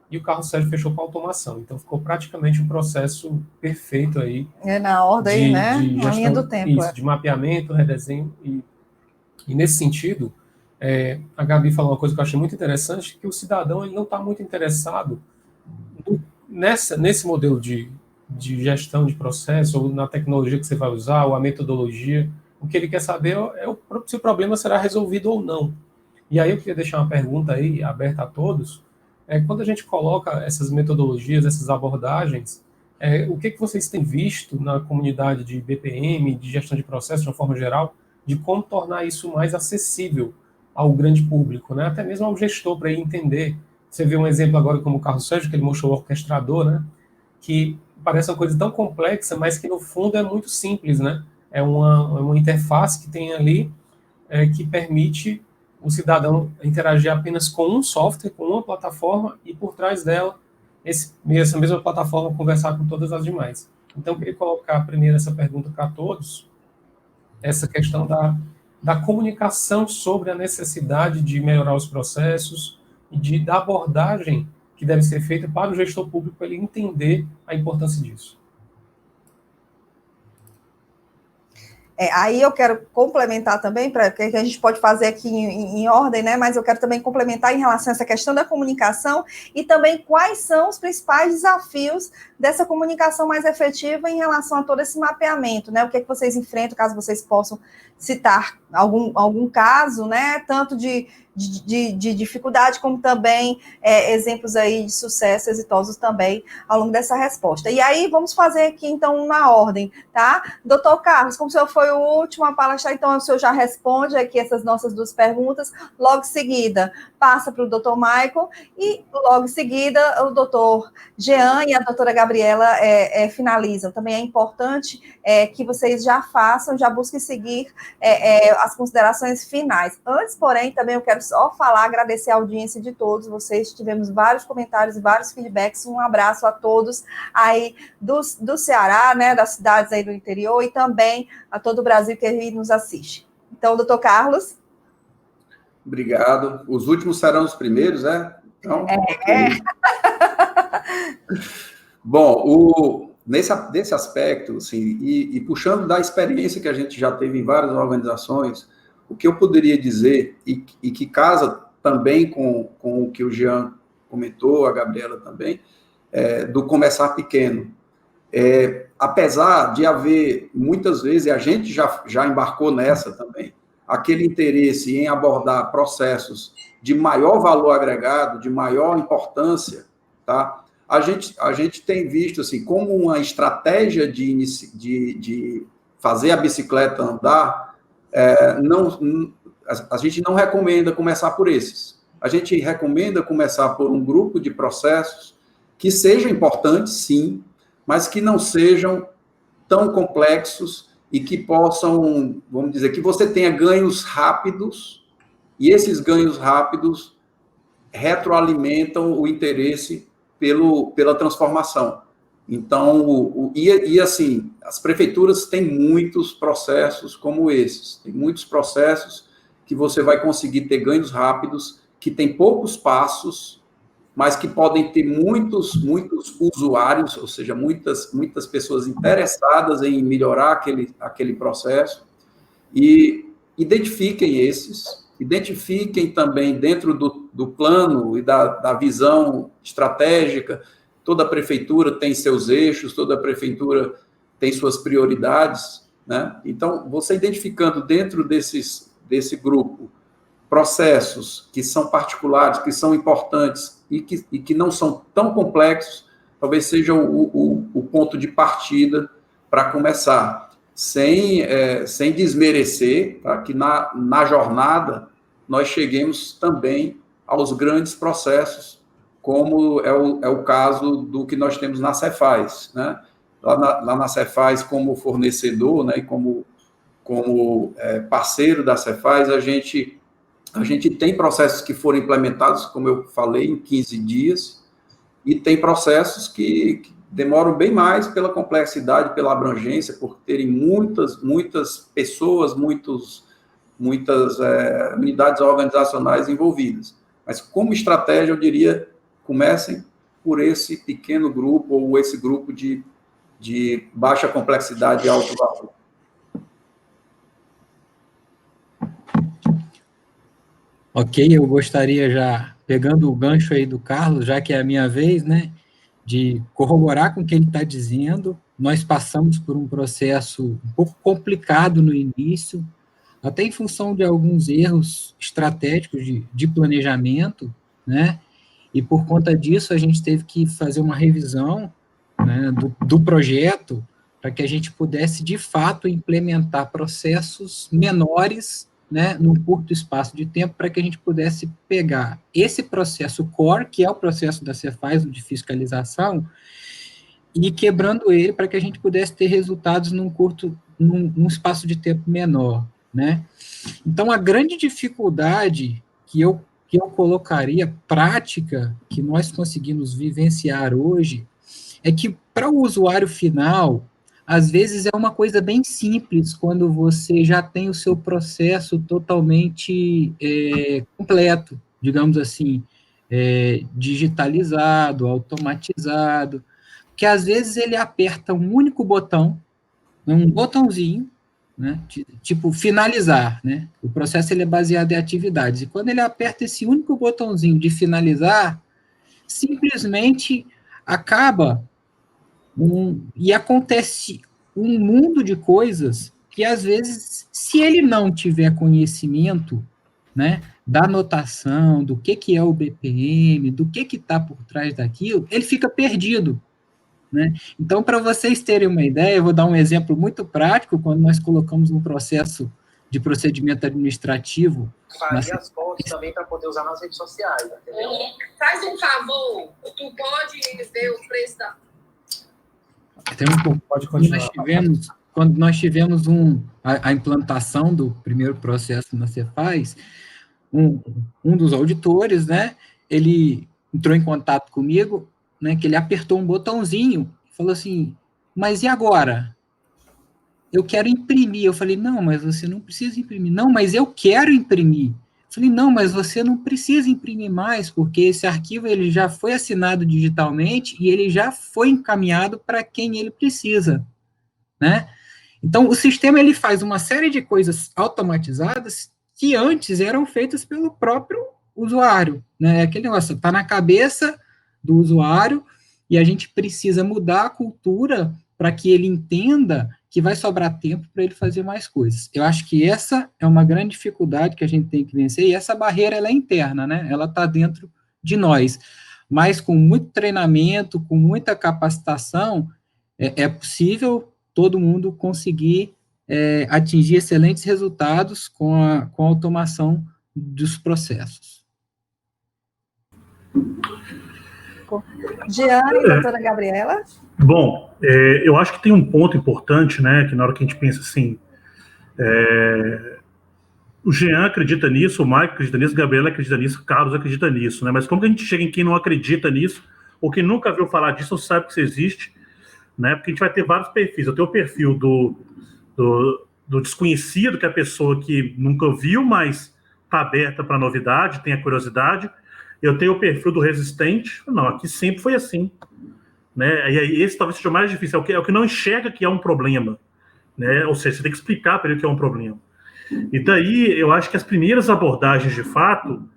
e o Carlos Sérgio fechou com a automação. Então, ficou praticamente um processo perfeito aí. Na ordem, né? Na linha do tempo. Isso, de mapeamento, redesenho, e nesse sentido, a Gabi falou uma coisa que eu achei muito interessante, que o cidadão ele não está muito interessado nesse modelo de gestão de processo, ou na tecnologia que você vai usar, ou a metodologia. O que ele quer saber se o problema será resolvido ou não. E aí eu queria deixar uma pergunta aí, aberta a todos. Quando a gente coloca essas metodologias, essas abordagens, o que vocês têm visto na comunidade de BPM, de gestão de processos, de uma forma geral, de como tornar isso mais acessível ao grande público, né? Até mesmo ao gestor, para ele entender. Você vê um exemplo agora como o Carlos Sérgio, que ele mostrou o orquestrador, né? Que parece uma coisa tão complexa, mas que no fundo é muito simples, né? É uma interface que tem ali que permite o cidadão interagir apenas com um software, com uma plataforma, e por trás dela, essa mesma plataforma conversar com todas as demais. Então, eu queria colocar primeiro essa pergunta para todos, essa questão da comunicação sobre a necessidade de melhorar os processos e da abordagem que deve ser feita para o gestor público, para ele entender a importância disso. Aí eu quero complementar também, para que a gente pode fazer aqui em ordem, né? Mas eu quero também complementar em relação a essa questão da comunicação e também quais são os principais desafios dessa comunicação mais efetiva em relação a todo esse mapeamento, né? O que vocês enfrentam, caso vocês possam citar algum caso, né? Tanto de dificuldade, como também exemplos aí de sucesso exitosos também ao longo dessa resposta. E aí, vamos fazer aqui, então, na ordem, tá? Doutor Carlos, como o senhor foi o último a palestrar, então o senhor já responde aqui essas nossas duas perguntas, logo em seguida passa para o doutor Michael, e logo em seguida o doutor Jean e a doutora Gabriela finalizam. Também é importante que vocês já busquem seguir as considerações finais. Antes, porém, também eu quero só agradecer a audiência de todos vocês, tivemos vários comentários e vários feedbacks, um abraço a todos aí do Ceará, né, das cidades aí do interior, e também a todo o Brasil que nos assiste. Então, doutor Carlos. Obrigado. Os últimos serão os primeiros, né? Então, okay. Bom, nesse aspecto, assim, e puxando da experiência que a gente já teve em várias organizações, o que eu poderia dizer, e que casa também com o que o Jean comentou, a Gabriela também, do começar pequeno. Apesar de haver, muitas vezes, e a gente já embarcou nessa também, aquele interesse em abordar processos de maior valor agregado, de maior importância, tá? A gente tem visto assim, como uma estratégia de fazer a bicicleta andar, a gente não recomenda começar por esses. A gente recomenda começar por um grupo de processos que sejam importantes, sim, mas que não sejam tão complexos e que possam, vamos dizer, que você tenha ganhos rápidos, e esses ganhos rápidos retroalimentam o interesse pela transformação. Então, assim, as prefeituras têm muitos processos como esses, tem muitos processos que você vai conseguir ter ganhos rápidos, que tem poucos passos, mas que podem ter muitos usuários, ou seja, muitas pessoas interessadas em melhorar aquele processo, e identifiquem esses, identifiquem também dentro do plano e da visão estratégica. Toda prefeitura tem seus eixos, toda prefeitura tem suas prioridades, né? Então, você identificando dentro desse grupo processos que são particulares, que são importantes e que não são tão complexos, talvez seja o ponto de partida para começar, sem desmerecer, para que na jornada nós cheguemos também aos grandes processos, como é o caso do que nós temos na Cefaz, né? Lá na Cefaz, como fornecedor, né, e como parceiro da Cefaz, a gente tem processos que foram implementados, como eu falei, em 15 dias, e tem processos que demoram bem mais pela complexidade, pela abrangência, por terem muitas pessoas, muitas unidades organizacionais envolvidas. Mas, como estratégia, eu diria, comecem por esse pequeno grupo, ou esse grupo de baixa complexidade e alto valor. Ok, eu gostaria já, pegando o gancho aí do Carlos, já que é a minha vez, né, de corroborar com o que ele está dizendo. Nós passamos por um processo um pouco complicado no início, até em função de alguns erros estratégicos de planejamento, né, e por conta disso a gente teve que fazer uma revisão, né, do projeto, para que a gente pudesse, de fato, implementar processos menores, né, num curto espaço de tempo, para que a gente pudesse pegar esse processo core, que é o processo da Cefaz, de fiscalização, e quebrando ele para que a gente pudesse ter resultados num espaço de tempo menor, né? Então, a grande dificuldade que eu colocaria, prática, que nós conseguimos vivenciar hoje, é que para o usuário final, às vezes é uma coisa bem simples, quando você já tem o seu processo totalmente completo, digamos assim, digitalizado, automatizado, que às vezes ele aperta um único botão, um botãozinho, né, tipo finalizar, né? O processo ele é baseado em atividades, e quando ele aperta esse único botãozinho de finalizar, simplesmente acaba e acontece um mundo de coisas que, às vezes, se ele não tiver conhecimento, né, da notação, do que é o BPM, do que está por trás daquilo, ele fica perdido, né? Então, para vocês terem uma ideia, eu vou dar um exemplo muito prático, quando nós colocamos um processo de procedimento administrativo. Fazer as fotos também para poder usar nas redes sociais, entendeu? Faz um favor, tu pode ver o preço da... Pode continuar. Quando nós tivemos a implantação do primeiro processo na Cefaz, um dos auditores, né, ele entrou em contato comigo, né, que ele apertou um botãozinho e falou assim, mas e agora? Eu quero imprimir. Eu falei, não, mas você não precisa imprimir. Não, mas eu quero imprimir. Eu falei, não, mas você não precisa imprimir mais, porque esse arquivo ele já foi assinado digitalmente e ele já foi encaminhado para quem ele precisa, né? Então, o sistema ele faz uma série de coisas automatizadas que antes eram feitas pelo próprio usuário, né? Aquele negócio está na cabeça do usuário e a gente precisa mudar a cultura para que ele entenda que vai sobrar tempo para ele fazer mais coisas. Eu acho que essa é uma grande dificuldade que a gente tem que vencer, e essa barreira ela é interna, né? Ela está dentro de nós. Mas com muito treinamento, com muita capacitação, é possível todo mundo conseguir atingir excelentes resultados com a automação dos processos. Jean e doutora Gabriela? Bom, eu acho que tem um ponto importante, né, que na hora que a gente pensa assim, o Jean acredita nisso, o Mike acredita nisso, a Gabriela acredita nisso, o Carlos acredita nisso, né, mas como que a gente chega em quem não acredita nisso, ou quem nunca viu falar disso, ou sabe que isso existe, né, porque a gente vai ter vários perfis. Eu tenho o perfil do desconhecido, que é a pessoa que nunca viu, mas está aberta para novidade, tem a curiosidade. Eu tenho o perfil do resistente, não, aqui sempre foi assim, né? E aí esse talvez seja o mais difícil, é o que não enxerga que é um problema, né? Ou seja, você tem que explicar para ele que é um problema. E daí, eu acho que as primeiras abordagens, de fato,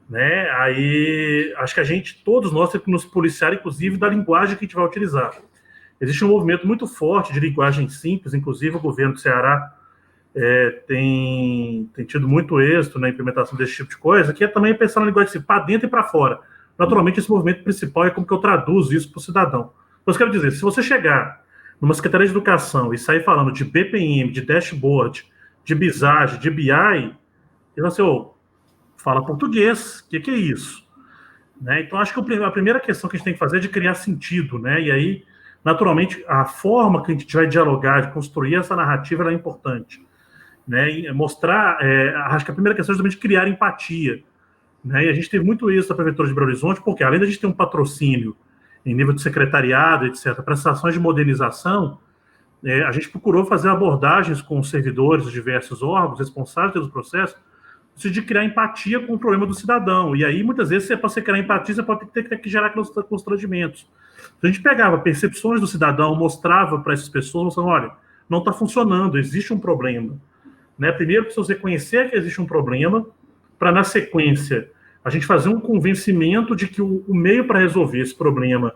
né, aí acho que todos nós temos que nos policiar, inclusive, da linguagem que a gente vai utilizar. Existe um movimento muito forte de linguagem simples, inclusive o governo do Ceará tem tido muito êxito na implementação desse tipo de coisa, que é também pensar na linguagem simples, para dentro e para fora. Naturalmente, esse movimento principal é como que eu traduzo isso para o cidadão. Então, eu quero dizer, se você chegar numa Secretaria de Educação e sair falando de BPM, de dashboard, de visagem, de BI, e você fala português, o que é isso? Né? Então, acho que a primeira questão que a gente tem que fazer é de criar sentido, né? E aí, naturalmente, a forma que a gente vai dialogar, de construir essa narrativa, ela é importante. Né? E mostrar, acho que a primeira questão é justamente criar empatia. Né? E a gente teve muito isso da Prefeitura de Belo Horizonte, porque além da gente ter um patrocínio em nível de secretariado, etc., prestações de modernização, a gente procurou fazer abordagens com os servidores de diversos órgãos responsáveis pelos processos, de criar empatia com o problema do cidadão. E aí, muitas vezes, para você criar empatia, você pode ter que gerar constrangimentos. A gente pegava percepções do cidadão, mostrava para essas pessoas, mostrando, olha, não está funcionando, existe um problema. Né? Primeiro, precisa reconhecer que existe um problema, para, na sequência, a gente fazer um convencimento de que o meio para resolver esse problema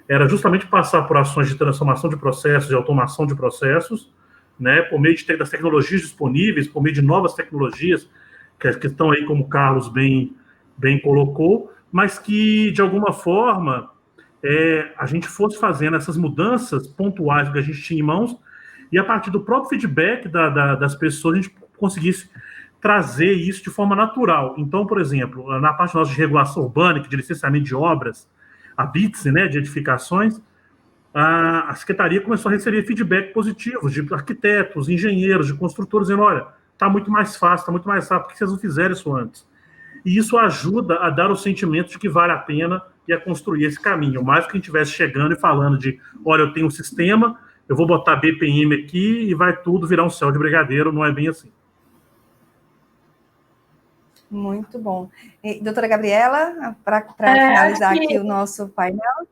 era justamente passar por ações de transformação de processos, de automação de processos, né? Por meio das tecnologias disponíveis, por meio de novas tecnologias, que estão aí, como o Carlos bem colocou, mas que, de alguma forma, a gente fosse fazendo essas mudanças pontuais que a gente tinha em mãos, e a partir do próprio feedback das pessoas, a gente conseguisse trazer isso de forma natural. Então, por exemplo, na parte nossa de regulação urbana, de licenciamento de obras, a BITS, né, de edificações, a Secretaria começou a receber feedback positivos de arquitetos, engenheiros, de construtores, dizendo, olha, está muito mais fácil, está muito mais rápido, por que vocês não fizeram isso antes? E isso ajuda a dar o sentimento de que vale a pena e a construir esse caminho. Mais que a gente estivesse chegando e falando de, olha, eu tenho um sistema, eu vou botar BPM aqui e vai tudo virar um céu de brigadeiro, não é bem assim. Muito bom. E, doutora Gabriela, para finalizar aqui o nosso painel.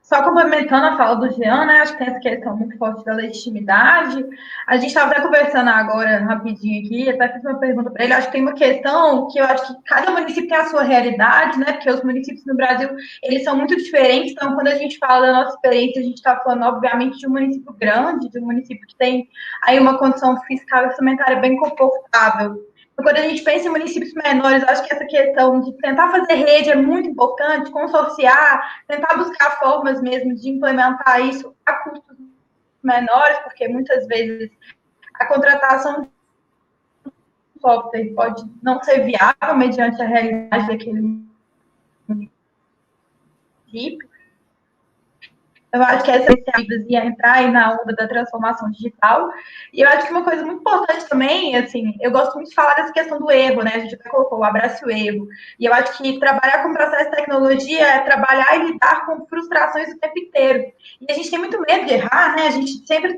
Só complementando a fala do Jean, né, acho que tem essa questão muito forte da legitimidade. A gente estava até conversando agora, rapidinho aqui, até fiz uma pergunta para ele, acho que tem uma questão que eu acho que cada município tem a sua realidade, né, porque os municípios no Brasil, eles são muito diferentes, então quando a gente fala da nossa experiência, a gente está falando, obviamente, de um município grande, de um município que tem aí uma condição fiscal e orçamentária bem confortável. Quando a gente pensa em municípios menores, acho que essa questão de tentar fazer rede é muito importante, consorciar, tentar buscar formas mesmo de implementar isso a custos menores, porque muitas vezes a contratação de software pode não ser viável mediante a realidade daquele município. Eu acho que essa ia entrar aí na onda da transformação digital. E eu acho que uma coisa muito importante também, assim, eu gosto muito de falar dessa questão do erro, né? A gente até colocou o abraço o erro. E eu acho que trabalhar com processo de tecnologia é trabalhar e lidar com frustrações o tempo inteiro. E a gente tem muito medo de errar, né? A gente sempre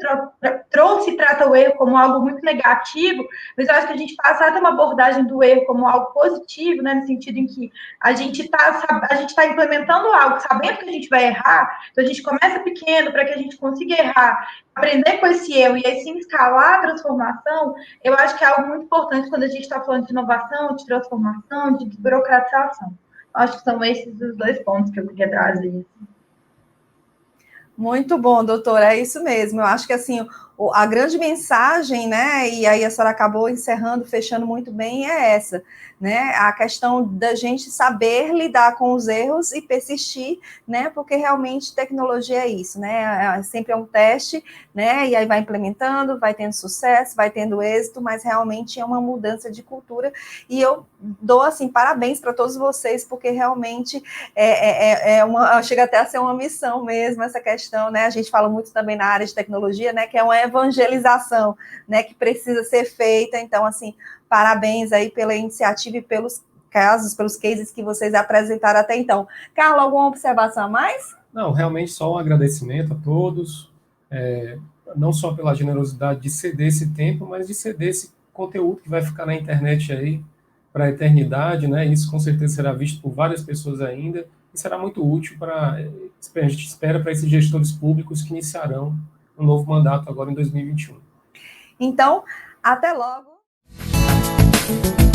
trouxe e trata o erro como algo muito negativo, mas eu acho que a gente passa a ter uma abordagem do erro como algo positivo, né? No sentido em que a gente tá implementando algo sabendo que a gente vai errar, então a gente começa pequeno para que a gente consiga errar, aprender com esse erro e aí sim escalar a transformação. Eu acho que é algo muito importante quando a gente está falando de inovação, de transformação, de desburocratização. Acho que são esses os dois pontos que eu queria trazer. Muito bom, doutora, é isso mesmo. Eu acho que assim, a grande mensagem, né, e aí a senhora acabou encerrando, fechando muito bem, é essa, né, a questão da gente saber lidar com os erros e persistir, né, porque realmente tecnologia é isso, né, sempre é um teste, né, e aí vai implementando, vai tendo sucesso, vai tendo êxito, mas realmente é uma mudança de cultura, e eu dou, assim, parabéns para todos vocês, porque realmente chega até a ser uma missão mesmo, essa questão, né, a gente fala muito também na área de tecnologia, né, que é uma evangelização, né, que precisa ser feita. Então, assim, parabéns aí pela iniciativa e pelos casos, pelos cases que vocês apresentaram até então. Carlos, alguma observação a mais? Não, realmente só um agradecimento a todos, não só pela generosidade de ceder esse tempo, mas de ceder esse conteúdo que vai ficar na internet aí para a eternidade, né? Isso com certeza será visto por várias pessoas ainda e será muito útil a gente espera para esses gestores públicos que iniciarão um novo mandato agora em 2021. Então, até logo. Obrigada.